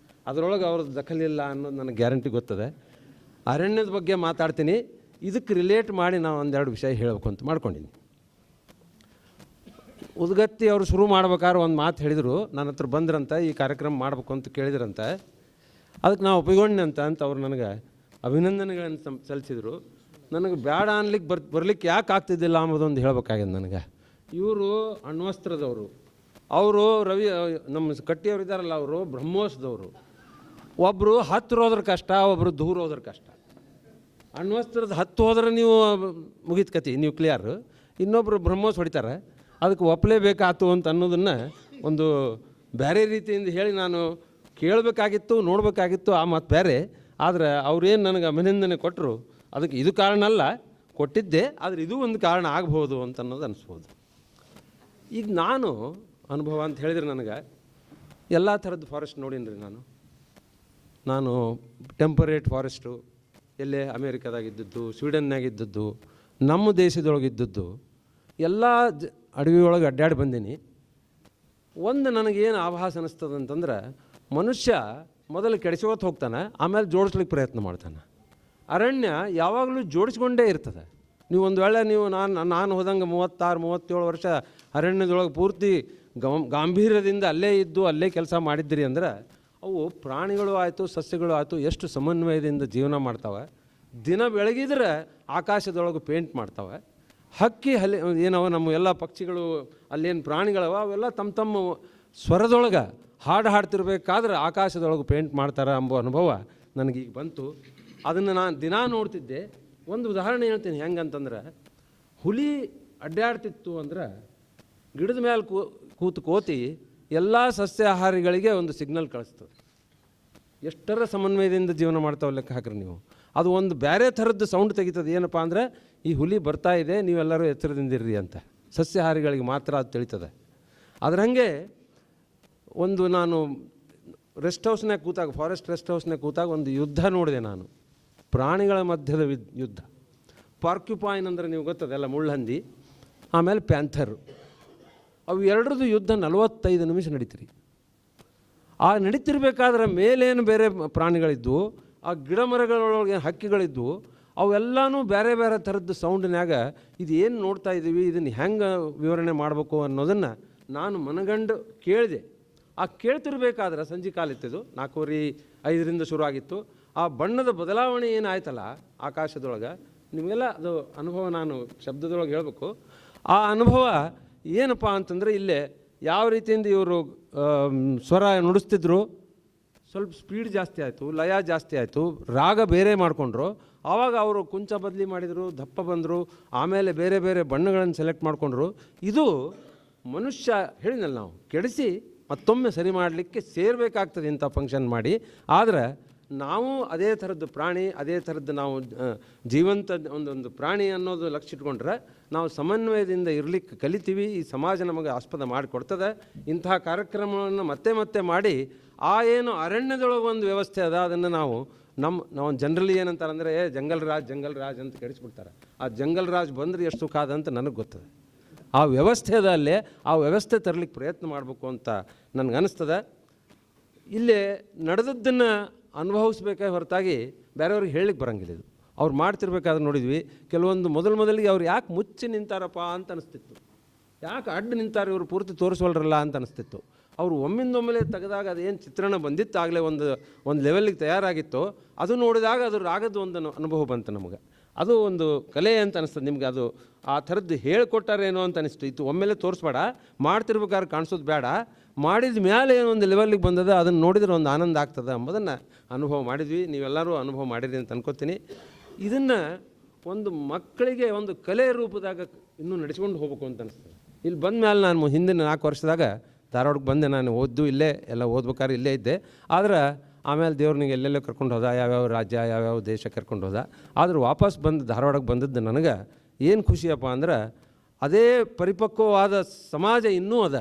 ಅದರೊಳಗೆ ಅವ್ರದ್ದು ದಖಲಿಲ್ಲ ಅನ್ನೋದು ನನಗೆ ಗ್ಯಾರಂಟಿ ಗೊತ್ತದೆ. ಅರಣ್ಯದ ಬಗ್ಗೆ ಮಾತಾಡ್ತೀನಿ. ಇದಕ್ಕೆ ರಿಲೇಟ್ ಮಾಡಿ ನಾವು ಒಂದೆರಡು ವಿಷಯ ಹೇಳಬೇಕು ಅಂತ ಮಾಡ್ಕೊಂಡಿನಿ. ಉದ್ಗತ್ತಿ ಅವರು ಶುರು ಮಾಡ್ಬೇಕಾದ್ರೆ ಒಂದು ಮಾತು ಹೇಳಿದರು, ನನ್ನ ಹತ್ರ ಬಂದ್ರಂತ ಈ ಕಾರ್ಯಕ್ರಮ ಮಾಡಬೇಕು ಅಂತ ಕೇಳಿದ್ರಂತ. ಅದಕ್ಕೆ ನಾವು ಒಪ್ಪಿಕೊಂಡೆ ಅಂತ ಅವ್ರು ನನಗೆ ಅಭಿನಂದನೆಗಳನ್ನು ಸಲ್ಲಿಸಿದರು. ನನಗೆ ಬೇಡ ಅನ್ಲಿಕ್ಕೆ ಬರ್ಲಿಕ್ಕೆ ಯಾಕೆ ಆಗ್ತಿದ್ದಿಲ್ಲ ಅಂಬೋದೊಂದು ಹೇಳ್ಬೇಕಾಗ್ಯದ ನನಗೆ. ಇವರು ಅಣ್ವಸ್ತ್ರದವರು, ಅವರು ರವಿ ನಮ್ಮ ಕಟ್ಟಿಯವರು ಇದ್ದಾರಲ್ಲ, ಅವರು ಬ್ರಹ್ಮೋಸದವರು. ಒಬ್ಬರು ಹತ್ತಿರ ಹೋದ್ರೆ ಕಷ್ಟ, ಒಬ್ಬರು ದೂರ ಹೋದ್ರೆ ಕಷ್ಟ. ಅಣ್ವಸ್ತ್ರದ ಹತ್ತು ಹೋದ್ರೆ ನೀವು ಮುಗಿದ ಕತಿ, ನೀವು ಕ್ಲಿಯರ್. ಇನ್ನೊಬ್ಬರು ಬ್ರಹ್ಮೋಸ್ ಹೊಡಿತಾರೆ, ಅದಕ್ಕೆ ಒಪ್ಪಲೇಬೇಕಾಯ್ತು ಅಂತ ಅನ್ನೋದನ್ನು ಒಂದು ಬೇರೆ ರೀತಿಯಿಂದ ಹೇಳಿ ನಾನು ಕೇಳಬೇಕಾಗಿತ್ತು, ನೋಡಬೇಕಾಗಿತ್ತು. ಆ ಮಾತು ಬೇರೆ. ಆದರೆ ಅವ್ರೇನು ನನಗೆ ಅಭಿನಂದನೆ ಕೊಟ್ಟರು, ಅದಕ್ಕೆ ಇದು ಕಾರಣ ಅಲ್ಲ, ಕೊಟ್ಟಿದ್ದೆ, ಆದರೆ ಇದು ಒಂದು ಕಾರಣ ಆಗ್ಬೋದು ಅಂತ ಅನ್ನೋದು ಅನಿಸ್ಬೋದು. ಈಗ ನಾನು ಅನುಭವ ಅಂತ ಹೇಳಿದರೆ ನನಗೆ ಎಲ್ಲ ಥರದ್ದು ಫಾರೆಸ್ಟ್ ನೋಡೀನಿ ರೀ. ನಾನು ಟೆಂಪರೇಟ್ ಫಾರೆಸ್ಟು ಎಲ್ಲೇ ಅಮೇರಿಕಾದಾಗಿದ್ದದ್ದು, ಸ್ವೀಡನ್ನಾಗಿದ್ದದ್ದು, ನಮ್ಮ ದೇಶದೊಳಗಿದ್ದದ್ದು ಎಲ್ಲ ಅಡವಿಯೊಳಗೆ ಅಡ್ಡಾಡಿ ಬಂದೀನಿ. ಒಂದು ನನಗೇನು ಆಭಾಸ ಅನ್ನಿಸ್ತದೆ ಅಂತಂದ್ರೆ, ಮನುಷ್ಯ ಮೊದಲು ಕೆಡಿಸ್ಕೋತ ಹೋಗ್ತಾನೆ, ಆಮೇಲೆ ಜೋಡಿಸ್ಲಿಕ್ಕೆ ಪ್ರಯತ್ನ ಮಾಡ್ತಾನೆ. ಅರಣ್ಯ ಯಾವಾಗಲೂ ಜೋಡಿಸ್ಕೊಂಡೇ ಇರ್ತದೆ. ನೀವು ಒಂದು ವೇಳೆ ನೀವು ನಾನು ಹೋದಂಗೆ 36-37 ವರ್ಷ ಅರಣ್ಯದೊಳಗೆ ಪೂರ್ತಿ ಗಾಂಭೀರ್ಯದಿಂದ ಅಲ್ಲೇ ಇದ್ದು ಅಲ್ಲೇ ಕೆಲಸ ಮಾಡಿದ್ದೀರಿ ಅಂದ್ರೆ, ಅವು ಪ್ರಾಣಿಗಳು ಆಯಿತು, ಸಸ್ಯಗಳು ಆಯಿತು, ಎಷ್ಟು ಸಮನ್ವಯದಿಂದ ಜೀವನ ಮಾಡ್ತಾವೆ. ದಿನ ಬೆಳಗಿದ್ರೆ ಆಕಾಶದೊಳಗೆ ಪೇಂಟ್ ಮಾಡ್ತಾವೆ. ಹಕ್ಕಿ ಏನವ ನಮ್ಮ ಎಲ್ಲ ಪಕ್ಷಿಗಳು, ಅಲ್ಲೇನು ಪ್ರಾಣಿಗಳವ, ಅವೆಲ್ಲ ತಮ್ಮ ತಮ್ಮ ಸ್ವರದೊಳಗೆ ಹಾಡು ಹಾಡ್ತಿರ್ಬೇಕಾದ್ರೆ ಆಕಾಶದೊಳಗೆ ಪೇಂಟ್ ಮಾಡ್ತಾರೆ ಎಂಬ ಅನುಭವ ನನಗೀಗ ಬಂತು. ಅದನ್ನು ನಾನು ದಿನ ನೋಡ್ತಿದ್ದೆ. ಒಂದು ಉದಾಹರಣೆ ಹೇಳ್ತೀನಿ ಹೆಂಗಂತಂದ್ರೆ, ಹುಲಿ ಅಡ್ಡಾಡ್ತಿತ್ತು ಅಂದ್ರೆ ಗಿಡದ ಮೇಲೆ ಕೂತು ಕೋತಿ ಎಲ್ಲ ಸಸ್ಯಾಹಾರಿಗಳಿಗೆ ಒಂದು ಸಿಗ್ನಲ್ ಕಳಿಸ್ತದೆ. ಎಷ್ಟರ ಸಮನ್ವಯದಿಂದ ಜೀವನ ಮಾಡ್ತಾವೆ ಲೆಕ್ಕ ಹಾಕ್ರಿ ನೀವು. ಅದು ಒಂದು ಬೇರೆ ಥರದ್ದು ಸೌಂಡ್ ತೆಗಿತದೆ. ಏನಪ್ಪ ಅಂದರೆ, ಈ ಹುಲಿ ಬರ್ತಾ ಇದೆ, ನೀವೆಲ್ಲರೂ ಎಚ್ಚರದಿಂದಿರ್ರಿ ಅಂತ. ಸಸ್ಯಾಹಾರಿಗಳಿಗೆ ಮಾತ್ರ ಅದು ತಿಳಿತದೆ. ಅದ್ರ ಹಾಗೆ ಒಂದು ನಾನು ರೆಸ್ಟ್ ಹೌಸ್ನಾಗ ಕೂತಾಗ, ಫಾರೆಸ್ಟ್ ರೆಸ್ಟ್ ಹೌಸ್ನಾಗ ಕೂತಾಗ ಒಂದು ಯುದ್ಧ ನೋಡಿದೆ ನಾನು, ಪ್ರಾಣಿಗಳ ಮಧ್ಯದ ಯುದ್ಧ. ಪಾರ್ಕ್ಯುಪಾಯಿನ್ ಅಂದರೆ ನೀವು ಗೊತ್ತದೆಲ್ಲ, ಮುಳ್ಳಹಂದಿ, ಆಮೇಲೆ ಪ್ಯಾಂಥರು. ಅವು ಎರಡರದ್ದು ಯುದ್ಧ 45 ನಿಮಿಷ ನಡೀತೀರಿ. ಆ ನಡೀತಿರ್ಬೇಕಾದ್ರೆ ಮೇಲೇನು ಬೇರೆ ಪ್ರಾಣಿಗಳಿದ್ದು, ಆ ಗಿಡ ಮರಗಳೊಳಗೆ ಹಕ್ಕಿಗಳಿದ್ದು, ಅವೆಲ್ಲನೂ ಬೇರೆ ಬೇರೆ ಥರದ್ದು ಸೌಂಡ್ನ್ಯಾಗ ಇದು ಏನು ನೋಡ್ತಾ ಇದ್ದೀವಿ, ಇದನ್ನು ಹೆಂಗೆ ವಿವರಣೆ ಮಾಡಬೇಕು ಅನ್ನೋದನ್ನು ನಾನು ಮನಗಂಡು ಕೇಳಿದೆ. ಆ ಕೇಳ್ತಿರ್ಬೇಕಾದ್ರೆ ಸಂಜೆ ಕಾಲಿತ್ತಿದ್ದು 4:45 ಶುರು ಆಗಿತ್ತು. ಆ ಬಣ್ಣದ ಬದಲಾವಣೆ ಏನಾಯ್ತಲ್ಲ ಆಕಾಶದೊಳಗೆ, ನಿಮಗೆಲ್ಲ ಅದು ಅನುಭವ ನಾನು ಶಬ್ದದೊಳಗೆ ಹೇಳಬೇಕು. ಆ ಅನುಭವ ಏನಪ್ಪ ಅಂತಂದರೆ, ಇಲ್ಲೇ ಯಾವ ರೀತಿಯಿಂದ ಇವರು ಸ್ವರ ನುಡಿಸ್ತಿದ್ರು, ಸ್ವಲ್ಪ ಸ್ಪೀಡ್ ಜಾಸ್ತಿ ಆಯಿತು, ಲಯ ಜಾಸ್ತಿ ಆಯಿತು, ರಾಗ ಬೇರೆ ಮಾಡಿಕೊಂಡ್ರು. ಆವಾಗ ಅವರು ಕುಂಚ ಬದಲಿ ಮಾಡಿದರು, ದಪ್ಪ ಬಂದರು, ಆಮೇಲೆ ಬೇರೆ ಬೇರೆ ಬಣ್ಣಗಳನ್ನು ಸೆಲೆಕ್ಟ್ ಮಾಡಿಕೊಂಡ್ರು. ಇದು ಮನುಷ್ಯ ಹೇಳಿದ್ನಲ್ಲ, ನಾವು ಕೆಡಿಸಿ ಮತ್ತೊಮ್ಮೆ ಸರಿ ಮಾಡಲಿಕ್ಕೆ ಸೇರಬೇಕಾಗ್ತದೆ ಇಂಥ ಫಂಕ್ಷನ್ ಮಾಡಿ. ಆದರೆ ನಾವು ಅದೇ ಥರದ್ದು ಪ್ರಾಣಿ, ಅದೇ ಥರದ್ದು ನಾವು ಜೀವಂತ ಒಂದು ಪ್ರಾಣಿ ಅನ್ನೋದು ಲಕ್ಷ್ಯ ಇಟ್ಕೊಂಡ್ರೆ ನಾವು ಸಮನ್ವಯದಿಂದ ಇರಲಿಕ್ಕೆ ಕಲಿತೀವಿ. ಈ ಸಮಾಜ ನಮಗೆ ಆಸ್ಪದ ಮಾಡಿಕೊಡ್ತದೆ. ಇಂತಹ ಕಾರ್ಯಕ್ರಮಗಳನ್ನು ಮತ್ತೆ ಮತ್ತೆ ಮಾಡಿ ಆ ಏನು ಅರಣ್ಯದೊಳಗೆ ಒಂದು ವ್ಯವಸ್ಥೆ ಅದ, ಅದನ್ನು ನಾವು ಜನರಲಿ ಏನಂತಾರೆ ಅಂದರೆ, ಜಂಗಲ್ ರಾಜ್ ಅಂತ ಕೆಡಿಸ್ಬಿಡ್ತಾರೆ. ಆ ಜಂಗಲ್ ರಾಜ್ ಬಂದರೆ ಎಷ್ಟು ಸುಖ ಅದಂತ ನನಗೆ ಗೊತ್ತದೆ. ಆ ವ್ಯವಸ್ಥೆ ಅದ, ಅಲ್ಲೇ ಆ ವ್ಯವಸ್ಥೆ ತರಲಿಕ್ಕೆ ಪ್ರಯತ್ನ ಮಾಡಬೇಕು ಅಂತ ನನಗೆ ಅನ್ನಿಸ್ತದೆ. ಇಲ್ಲೇ ನಡೆದದ್ದನ್ನು ಅನುಭವಿಸ್ಬೇಕೇ ಹೊರತಾಗಿ ಬೇರೆಯವ್ರಿಗೆ ಹೇಳಲಿಕ್ಕೆ ಬರೋಂಗಿಲ್ಲ. ಇದು ಅವ್ರು ಮಾಡ್ತಿರ್ಬೇಕಾದ್ರೆ ನೋಡಿದ್ವಿ. ಕೆಲವೊಂದು ಮೊದಲಿಗೆ ಅವ್ರು ಯಾಕೆ ಮುಚ್ಚಿ ನಿಂತಾರಪ್ಪ ಅಂತ ಅನಿಸ್ತಿತ್ತು. ಯಾಕೆ ಅಡ್ಡ ನಿಂತಾರೆ ಇವರು, ಪೂರ್ತಿ ತೋರಿಸೋಲ್ರಲ್ಲ ಅಂತ ಅನಿಸ್ತಿತ್ತು. ಅವರು ಒಮ್ಮಿಂದೊಮ್ಮೆಲೆ ತೆಗೆದಾಗ ಅದೇನು ಚಿತ್ರಣ ಬಂದಿತ್ತು, ಆಗಲೇ ಒಂದು ಲೆವೆಲ್ಲಿಗೆ ತಯಾರಾಗಿತ್ತು. ಅದು ನೋಡಿದಾಗ ಅದು ರಾಗದ ಒಂದು ಅನುಭವ ಬಂತು ನಮಗೆ. ಅದು ಒಂದು ಕಲೆ ಅಂತ ಅನಿಸ್ತದೆ ನಿಮಗೆ. ಅದು ಆ ಥರದ್ದು ಹೇಳ್ಕೊಟ್ಟಾರೇನೋ ಅಂತ ಅನಿಸ್ತು. ಇದು ಒಮ್ಮೆಲೆ ತೋರಿಸ್ಬೇಡ, ಮಾಡ್ತಿರ್ಬೇಕಾದ್ರೆ ಕಾಣಿಸೋದು ಬೇಡ, ಮಾಡಿದ ಮೇಲೆ ಏನೋ ಒಂದು ಲೆವೆಲ್ಲಿಗೆ ಬಂದದ, ಅದನ್ನು ನೋಡಿದ್ರೆ ಒಂದು ಆನಂದ ಆಗ್ತದೆ ಎಂಬುದನ್ನು ಅನುಭವ ಮಾಡಿದ್ವಿ. ನೀವೆಲ್ಲರೂ ಅನುಭವ ಮಾಡಿರಿ ಅಂತ ಅನ್ಕೋತೀನಿ. ಇದನ್ನು ಒಂದು ಮಕ್ಕಳಿಗೆ ಒಂದು ಕಲೆ ರೂಪದಾಗ ಇನ್ನೂ ನಡೆಸ್ಕೊಂಡು ಹೋಗ್ಬೇಕು ಅಂತ ಅನಿಸ್ತದೆ. ಇಲ್ಲಿ ಬಂದ ಮೇಲೆ ನಾನು ಹಿಂದಿನ 4 ವರ್ಷದಾಗ ಧಾರವಾಡಕ್ಕೆ ಬಂದೆ. ನಾನು ಓದ್ದು ಇಲ್ಲೇ, ಎಲ್ಲ ಓದ್ಬೇಕಾದ್ರೆ ಇಲ್ಲೇ ಇದ್ದೆ. ಆದರೆ ಆಮೇಲೆ ದೇವ್ರನಿಗೆ ಎಲ್ಲೆಲ್ಲೋ ಕರ್ಕೊಂಡು ಹೋದ, ಯಾವ್ಯಾವ ರಾಜ್ಯ ಯಾವ್ಯಾವ ದೇಶ ಕರ್ಕೊಂಡು ಹೋದ. ಆದ್ರೆ ವಾಪಸ್ ಬಂದು ಧಾರವಾಡಕ್ಕೆ ಬಂದದ್ದು ನನಗೆ ಏನು ಖುಷಿಯಪ್ಪ ಅಂದ್ರೆ, ಅದೇ ಪರಿಪಕ್ವವಾದ ಸಮಾಜ ಇನ್ನೂ ಅದ.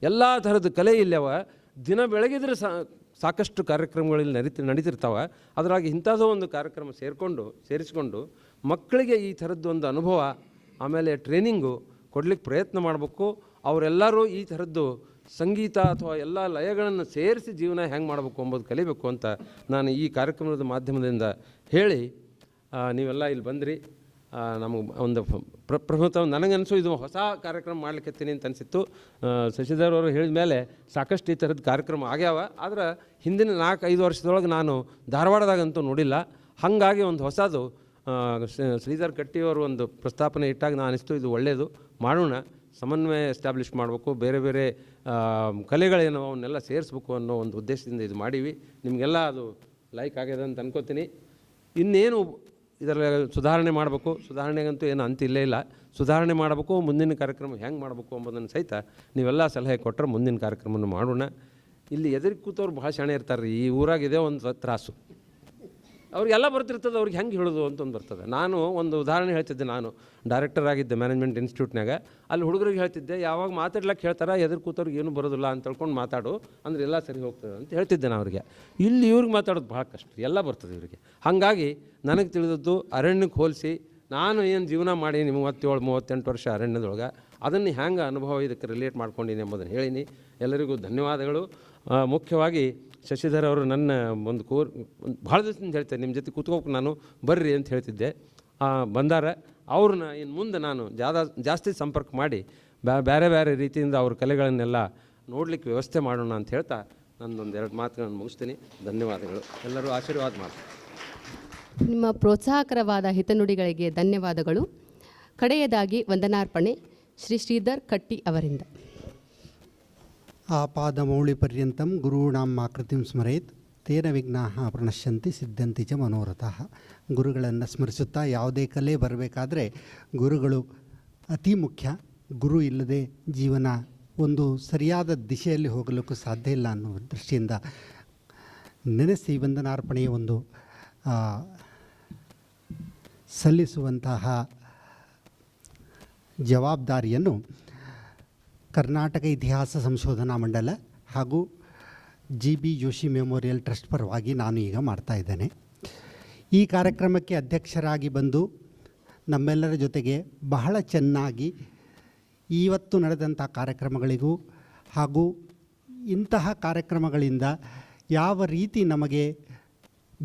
ಎಲ್ಲ ಥರದ ಕಲೆ ಇಲ್ಲವ. ದಿನ ಬೆಳಗಿದ್ರೆ ಸಾಕಷ್ಟು ಕಾರ್ಯಕ್ರಮಗಳಲ್ಲಿ ನಡೀತಿರ್ತಾವೆ. ಅದರಾಗಿ ಇಂಥದ್ದೋ ಒಂದು ಕಾರ್ಯಕ್ರಮ ಸೇರಿಸ್ಕೊಂಡು ಮಕ್ಕಳಿಗೆ ಈ ಥರದ್ದು ಒಂದು ಅನುಭವ, ಆಮೇಲೆ ಟ್ರೈನಿಂಗು ಕೊಡ್ಲಿಕ್ಕೆ ಪ್ರಯತ್ನ ಮಾಡಬೇಕು. ಅವರೆಲ್ಲರೂ ಈ ಥರದ್ದು ಸಂಗೀತ ಅಥವಾ ಎಲ್ಲ ಲಯಗಳನ್ನು ಸೇರಿಸಿ ಜೀವನ ಹೆಂಗೆ ಮಾಡಬೇಕು ಎಂಬುದು ಕಲಿಬೇಕು ಅಂತ ನಾನು ಈ ಕಾರ್ಯಕ್ರಮದ ಮಾಧ್ಯಮದಿಂದ ಹೇಳಿ ನೀವೆಲ್ಲ ಇಲ್ಲಿ ಬಂದ್ರಿ. ನಮಗೆ ಒಂದು ಪ್ರಮುಖ ನನಗನ್ಸು ಇದು ಹೊಸ ಕಾರ್ಯಕ್ರಮ ಮಾಡ್ಲಿಕ್ಕತ್ತೀನಿ ಅಂತ ಅನಿಸಿತ್ತು. ಶಶಿಧರ್ ಅವರು ಹೇಳಿದ ಮೇಲೆ ಸಾಕಷ್ಟು ಈ ಥರದ ಕಾರ್ಯಕ್ರಮ ಆಗ್ಯಾವ, ಆದ್ರೆ ಹಿಂದಿನ 4-5 ವರ್ಷದೊಳಗೆ ನಾನು ಧಾರವಾಡದಾಗಂತೂ ನೋಡಿಲ್ಲ. ಹಾಗಾಗಿ ಒಂದು ಹೊಸದು ಶ್ರೀಧರ್ ಕಟ್ಟಿಯವರು ಒಂದು ಪ್ರಸ್ತಾಪನೆ ಇಟ್ಟಾಗ ನಾನು ಅನಿಸ್ತು ಇದು ಒಳ್ಳೆಯದು, ಮಾಡೋಣ, ಸಮನ್ವಯ ಎಸ್ಟಾಬ್ಲಿಷ್ ಮಾಡಬೇಕು, ಬೇರೆ ಬೇರೆ ಕಲೆಗಳೇನೋ ಅವನ್ನೆಲ್ಲ ಸೇರಿಸ್ಬೇಕು ಅನ್ನೋ ಒಂದು ಉದ್ದೇಶದಿಂದ ಇದು ಮಾಡೀವಿ. ನಿಮಗೆಲ್ಲ ಅದು ಲೈಕ್ ಆಗ್ಯದ ಅಂತ ಅನ್ಕೋತೀನಿ. ಇನ್ನೇನು ಇದರಲ್ಲಿ ಸುಧಾರಣೆ ಮಾಡಬೇಕು, ಸುಧಾರಣೆಗಂತೂ ಏನು ಅಂತಿಲ್ಲೇ ಇಲ್ಲ, ಸುಧಾರಣೆ ಮಾಡಬೇಕು, ಮುಂದಿನ ಕಾರ್ಯಕ್ರಮ ಹೆಂಗೆ ಮಾಡಬೇಕು ಎಂಬುದನ್ನು ಸಹಿತ ನೀವೆಲ್ಲ ಸಲಹೆ ಕೊಟ್ಟರೆ ಮುಂದಿನ ಕಾರ್ಯಕ್ರಮವನ್ನು ಮಾಡೋಣ. ಇಲ್ಲಿ ಎದುರಿಗೆ ಕೂತವ್ರು ಭಾಳ ಶಾಣೆ ಇರ್ತಾರೆ ರೀ. ಈ ಊರಾಗಿದೆ ಒಂದು ತ್ರಾಸು, ಅವ್ರಿಗೆಲ್ಲ ಬರ್ತಿರ್ತದೆ, ಅವ್ರಿಗೆ ಹೆಂಗೆ ಹೇಳೋದು ಅಂತ ಒಂದು ಬರ್ತದೆ. ನಾನು ಒಂದು ಉದಾಹರಣೆ ಹೇಳ್ತಿದ್ದೆ. ನಾನು ಡೈರೆಕ್ಟರ್ ಆಗಿದ್ದೆ ಮ್ಯಾನೇಜ್ಮೆಂಟ್ ಇನ್ಸ್ಟಿಟ್ಯೂಟ್ನಾಗ. ಅಲ್ಲಿ ಹುಡುಗರಿಗೆ ಹೇಳ್ತಿದ್ದೆ, ಯಾವಾಗ ಮಾತಾಡ್ಲಿಕ್ಕೆ ಹೇಳ್ತಾರೆ ಎದುರು ಕೂತವ್ರಿಗೆ ಏನು ಬರೋದಿಲ್ಲ ಅಂತ ತಿಳ್ಕೊಂಡು ಮಾತಾಡು, ಅಂದ್ರೆ ಎಲ್ಲ ಸರಿ ಹೋಗ್ತದೆ ಅಂತ ಹೇಳ್ತಿದ್ದೆ ನಾನು ಅವ್ರಿಗೆ. ಇಲ್ಲಿ ಇವ್ರಿಗೆ ಮಾತಾಡೋದು ಭಾಳ ಕಷ್ಟ, ಎಲ್ಲ ಬರ್ತದೆ ಇವರಿಗೆ. ಹಾಗಾಗಿ ನನಗೆ ತಿಳಿದದ್ದು ಅರಣ್ಯಕ್ಕೆ ಹೋಲಿಸಿ ನಾನು ಏನು ಜೀವನ ಮಾಡಿ 37-38 ವರ್ಷ ಅರಣ್ಯದೊಳಗೆ ಅದನ್ನು ಹ್ಯಾಂಗೆ ಅನುಭವ ಇದಕ್ಕೆ ರಿಲೇಟ್ ಮಾಡ್ಕೊಂಡಿನಿ ಎಂಬುದನ್ನು ಹೇಳೀನಿ. ಎಲ್ಲರಿಗೂ ಧನ್ಯವಾದಗಳು. ಮುಖ್ಯವಾಗಿ ಶಶಿಧರ್ ಅವರು ನನ್ನ ಒಂದು ಭಾಳ ದಿವಸದಿಂದ ಹೇಳ್ತೇನೆ, ನಿಮ್ಮ ಜೊತೆ ಕೂತ್ಕೋಬೇಕು ನಾನು, ಬರ್ರಿ ಅಂತ ಹೇಳ್ತಿದ್ದೆ. ಬಂದಾರ. ಅವ್ರನ್ನ ಇನ್ನು ಮುಂದೆ ನಾನು ಜಾಸ್ತಿ ಸಂಪರ್ಕ ಮಾಡಿ ಬೇರೆ ಬೇರೆ ರೀತಿಯಿಂದ ಅವ್ರ ಕಲೆಗಳನ್ನೆಲ್ಲ ನೋಡಲಿಕ್ಕೆ ವ್ಯವಸ್ಥೆ ಮಾಡೋಣ ಅಂತ ಹೇಳ್ತಾ ನನ್ನೊಂದು 2 ಮಾತುಗಳನ್ನು ಮುಗಿಸ್ತೀನಿ. ಧನ್ಯವಾದಗಳು. ಎಲ್ಲರೂ ಆಶೀರ್ವಾದ ಮಾಡಿ. ನಿಮ್ಮ ಪ್ರೋತ್ಸಾಹಕರವಾದ ಹಿತನುಡಿಗಳಿಗೆ ಧನ್ಯವಾದಗಳು. ಕಡೆಯದಾಗಿ ವಂದನಾರ್ಪಣೆ ಶ್ರೀ ಶ್ರೀಧರ್ ಕಟ್ಟಿ ಅವರಿಂದ. ಆಪಾದಮೌಳಿಪರ್ಯಂತಂ ಗುರುಣಾಂ ಆಕೃತಿಂ ಸ್ಮರೇತ್ ತೇನ ವಿಘ್ನಾಃ ಪ್ರಣಶ್ಯಂತಿ ಸಿದ್ಧಂತಿ ಚ ಮನೋರಥಃ. ಗುರುಗಳನ್ನು ಸ್ಮರಿಸುತ್ತಾ ಯಾವುದೇ ಕಲೆ ಬರಬೇಕಾದ್ರೆ ಗುರುಗಳು ಅತಿ ಮುಖ್ಯ. ಗುರು ಇಲ್ಲದೆ ಜೀವನ ಒಂದು ಸರಿಯಾದ ದಿಶೆಯಲ್ಲಿ ಹೋಗಲಿಕ್ಕೂ ಸಾಧ್ಯ ಇಲ್ಲ ಅನ್ನೋ ದೃಷ್ಟಿಯಿಂದ ನೆನೆಸಿ ವಂದನಾರ್ಪಣೆಯ ಒಂದು ಸಲ್ಲಿಸುವಂತಹ ಜವಾಬ್ದಾರಿಯನ್ನು ಕರ್ನಾಟಕ ಇತಿಹಾಸ ಸಂಶೋಧನಾ ಮಂಡಲ ಹಾಗೂ GB ಜೋಶಿ ಮೆಮೋರಿಯಲ್ ಟ್ರಸ್ಟ್ ಪರವಾಗಿ ನಾನು ಈಗ ಮಾಡ್ತಾ ಇದ್ದೇನೆ. ಈ ಕಾರ್ಯಕ್ರಮಕ್ಕೆ ಅಧ್ಯಕ್ಷರಾಗಿ ಬಂದು ನಮ್ಮೆಲ್ಲರ ಜೊತೆಗೆ ಬಹಳ ಚೆನ್ನಾಗಿ ಇವತ್ತು ನಡೆದಂಥ ಕಾರ್ಯಕ್ರಮಗಳಿಗೂ ಹಾಗೂ ಇಂತಹ ಕಾರ್ಯಕ್ರಮಗಳಿಂದ ಯಾವ ರೀತಿ ನಮಗೆ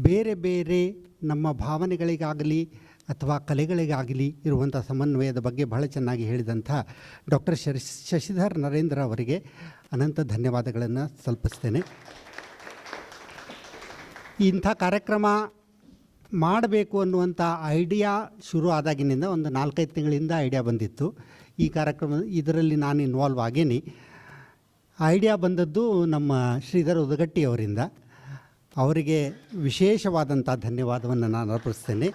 ಬೇರೆ ಬೇರೆ ನಮ್ಮ ಭಾವನೆಗಳಿಗಾಗಲಿ ಅಥವಾ ಕಲೆಗಳಿಗಾಗಲಿ ಇರುವಂಥ ಸಮನ್ವಯದ ಬಗ್ಗೆ ಬಹಳ ಚೆನ್ನಾಗಿ ಹೇಳಿದಂಥ ಡಾಕ್ಟರ್ ಶಶಿಧರ್ ನರೇಂದ್ರ ಅವರಿಗೆ ಅನಂತ ಧನ್ಯವಾದಗಳನ್ನು ಸಲ್ಲಿಸ್ತೇನೆ. ಇಂಥ ಕಾರ್ಯಕ್ರಮ ಮಾಡಬೇಕು ಅನ್ನುವಂಥ ಐಡಿಯಾ ಶುರು ಆದಾಗಿನಿಂದ ಒಂದು 4-5 ತಿಂಗಳಿಂದ ಐಡಿಯಾ ಬಂದಿತ್ತು. ಈ ಕಾರ್ಯಕ್ರಮ ಇದರಲ್ಲಿ ನಾನು ಇನ್ವಾಲ್ವ್ ಆಗೇನಿ. ಐಡಿಯಾ ಬಂದದ್ದು ನಮ್ಮ ಶ್ರೀಧರ್ ಉದಗಟ್ಟಿ ಅವರಿಂದ. ಅವರಿಗೆ ವಿಶೇಷವಾದಂಥ ಧನ್ಯವಾದವನ್ನು ನಾನು ಅರ್ಪಿಸ್ತೇನೆ.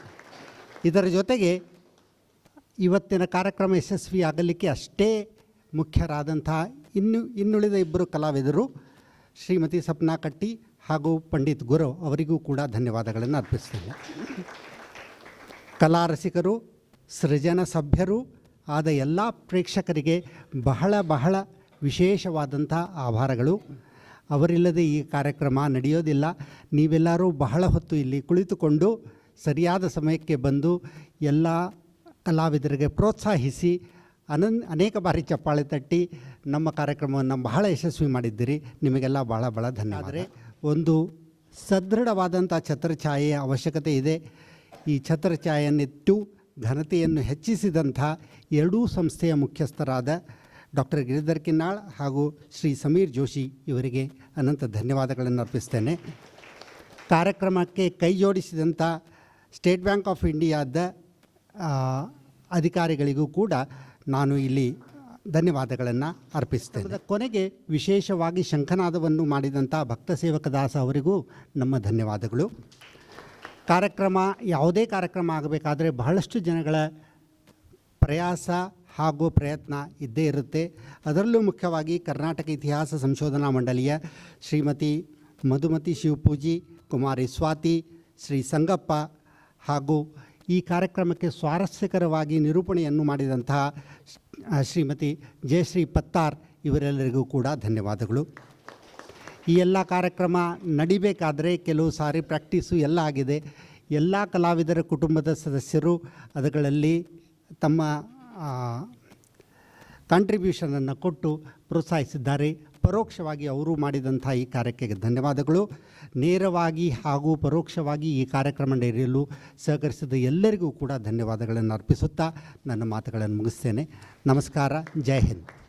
ಇದರ ಜೊತೆಗೆ ಇವತ್ತಿನ ಕಾರ್ಯಕ್ರಮ ಯಶಸ್ವಿ ಆಗಲಿಕ್ಕೆ ಅಷ್ಟೇ ಮುಖ್ಯರಾದಂಥ ಇನ್ನುಳಿದ 2 ಕಲಾವಿದರು ಶ್ರೀಮತಿ ಸಪ್ನಾ ಕಟ್ಟಿ ಹಾಗೂ ಪಂಡಿತ್ ಗುರು ಅವರಿಗೂ ಕೂಡ ಧನ್ಯವಾದಗಳನ್ನು ಅರ್ಪಿಸ್ತೇನೆ. ಕಲಾ ರಸಿಕರು, ಸೃಜನ ಸಭ್ಯರು ಆದ ಎಲ್ಲ ಪ್ರೇಕ್ಷಕರಿಗೆ ಬಹಳ ಬಹಳ ವಿಶೇಷವಾದಂಥ ಆಭಾರಗಳು. ಅವರಿಲ್ಲದೆ ಈ ಕಾರ್ಯಕ್ರಮ ನಡೆಯೋದಿಲ್ಲ. ನೀವೆಲ್ಲರೂ ಬಹಳ ಹೊತ್ತು ಇಲ್ಲಿ ಕುಳಿತುಕೊಂಡು ಸರಿಯಾದ ಸಮಯಕ್ಕೆ ಬಂದು ಎಲ್ಲ ಕಲಾವಿದರಿಗೆ ಪ್ರೋತ್ಸಾಹಿಸಿ ಅನೇಕ ಬಾರಿ ಚಪ್ಪಾಳೆ ತಟ್ಟಿ ನಮ್ಮ ಕಾರ್ಯಕ್ರಮವನ್ನು ಬಹಳ ಯಶಸ್ವಿ ಮಾಡಿದ್ದೀರಿ. ನಿಮಗೆಲ್ಲ ಭಾಳ ಭಾಳ ಧನ್ಯವಾದ. ಒಂದು ಸದೃಢವಾದಂಥ ಛತ್ರಛಾಯೆಯ ಅವಶ್ಯಕತೆ ಇದೆ. ಈ ಛತ್ರಛಾಯೆಯನ್ನಿಟ್ಟು ಘನತೆಯನ್ನು ಹೆಚ್ಚಿಸಿದಂಥ 2 ಸಂಸ್ಥೆಯ ಮುಖ್ಯಸ್ಥರಾದ ಡಾಕ್ಟರ್ ಗಿರಿಧರ್ ಕಿನ್ನಾಳ್ ಹಾಗೂ ಶ್ರೀ ಸಮೀರ್ ಜೋಶಿ ಇವರಿಗೆ ಅನಂತ ಧನ್ಯವಾದಗಳನ್ನು ಅರ್ಪಿಸ್ತೇನೆ. ಕಾರ್ಯಕ್ರಮಕ್ಕೆ ಕೈ ಜೋಡಿಸಿದಂಥ ಸ್ಟೇಟ್ ಬ್ಯಾಂಕ್ ಆಫ್ ಇಂಡಿಯಾದ ಅಧಿಕಾರಿಗಳಿಗೂ ಕೂಡ ನಾನು ಇಲ್ಲಿ ಧನ್ಯವಾದಗಳನ್ನು ಅರ್ಪಿಸ್ತೇನೆ. ಕೊನೆಗೆ ವಿಶೇಷವಾಗಿ ಶಂಖನಾದವನ್ನು ಮಾಡಿದಂಥ ಭಕ್ತ ಸೇವಕ ದಾಸ ಅವರಿಗೂ ನಮ್ಮ ಧನ್ಯವಾದಗಳು. ಕಾರ್ಯಕ್ರಮ ಯಾವುದೇ ಕಾರ್ಯಕ್ರಮ ಆಗಬೇಕಾದ್ರೆ ಬಹಳಷ್ಟು ಜನಗಳ ಪ್ರಯಾಸ ಹಾಗೂ ಪ್ರಯತ್ನ ಇದ್ದೇ ಇರುತ್ತೆ. ಅದರಲ್ಲೂ ಮುಖ್ಯವಾಗಿ ಕರ್ನಾಟಕ ಇತಿಹಾಸ ಸಂಶೋಧನಾ ಮಂಡಳಿಯ ಶ್ರೀಮತಿ ಮಧುಮತಿ ಶಿವಪೂಜಿ, ಕುಮಾರಿ ಸ್ವಾತಿ, ಶ್ರೀ ಸಂಗಪ್ಪ ಹಾಗೂ ಈ ಕಾರ್ಯಕ್ರಮಕ್ಕೆ ಸ್ವಾರಸ್ಯಕರವಾಗಿ ನಿರೂಪಣೆಯನ್ನು ಮಾಡಿದಂತಹ ಶ್ರೀಮತಿ ಜಯಶ್ರೀ ಪತ್ತಾರ್ ಇವರೆಲ್ಲರಿಗೂ ಕೂಡ ಧನ್ಯವಾದಗಳು. ಈ ಎಲ್ಲ ಕಾರ್ಯಕ್ರಮ ನಡಿಬೇಕಾದರೆ ಕೆಲವು ಸಾರಿ ಪ್ರಾಕ್ಟೀಸು ಎಲ್ಲ ಆಗಿದೆ. ಎಲ್ಲ ಕಲಾವಿದರ ಕುಟುಂಬದ ಸದಸ್ಯರು ಅದರಲ್ಲಿ ತಮ್ಮ ಕಾಂಟ್ರಿಬ್ಯೂಷನನ್ನು ಕೊಟ್ಟು ಪ್ರೋತ್ಸಾಹಿಸಿದ್ದಾರೆ. ಪರೋಕ್ಷವಾಗಿ ಅವರು ಮಾಡಿದಂಥ ಈ ಕಾರ್ಯಕ್ಕೆ ಧನ್ಯವಾದಗಳು. ನೇರವಾಗಿ ಹಾಗೂ ಪರೋಕ್ಷವಾಗಿ ಈ ಕಾರ್ಯಕ್ರಮ ನಡೆಯಲು ಸಹಕರಿಸಿದ ಎಲ್ಲರಿಗೂ ಕೂಡ ಧನ್ಯವಾದಗಳನ್ನು ಅರ್ಪಿಸುತ್ತಾ ನನ್ನ ಮಾತುಗಳನ್ನು ಮುಗಿಸ್ತೇನೆ. ನಮಸ್ಕಾರ. ಜೈ ಹಿಂದ್.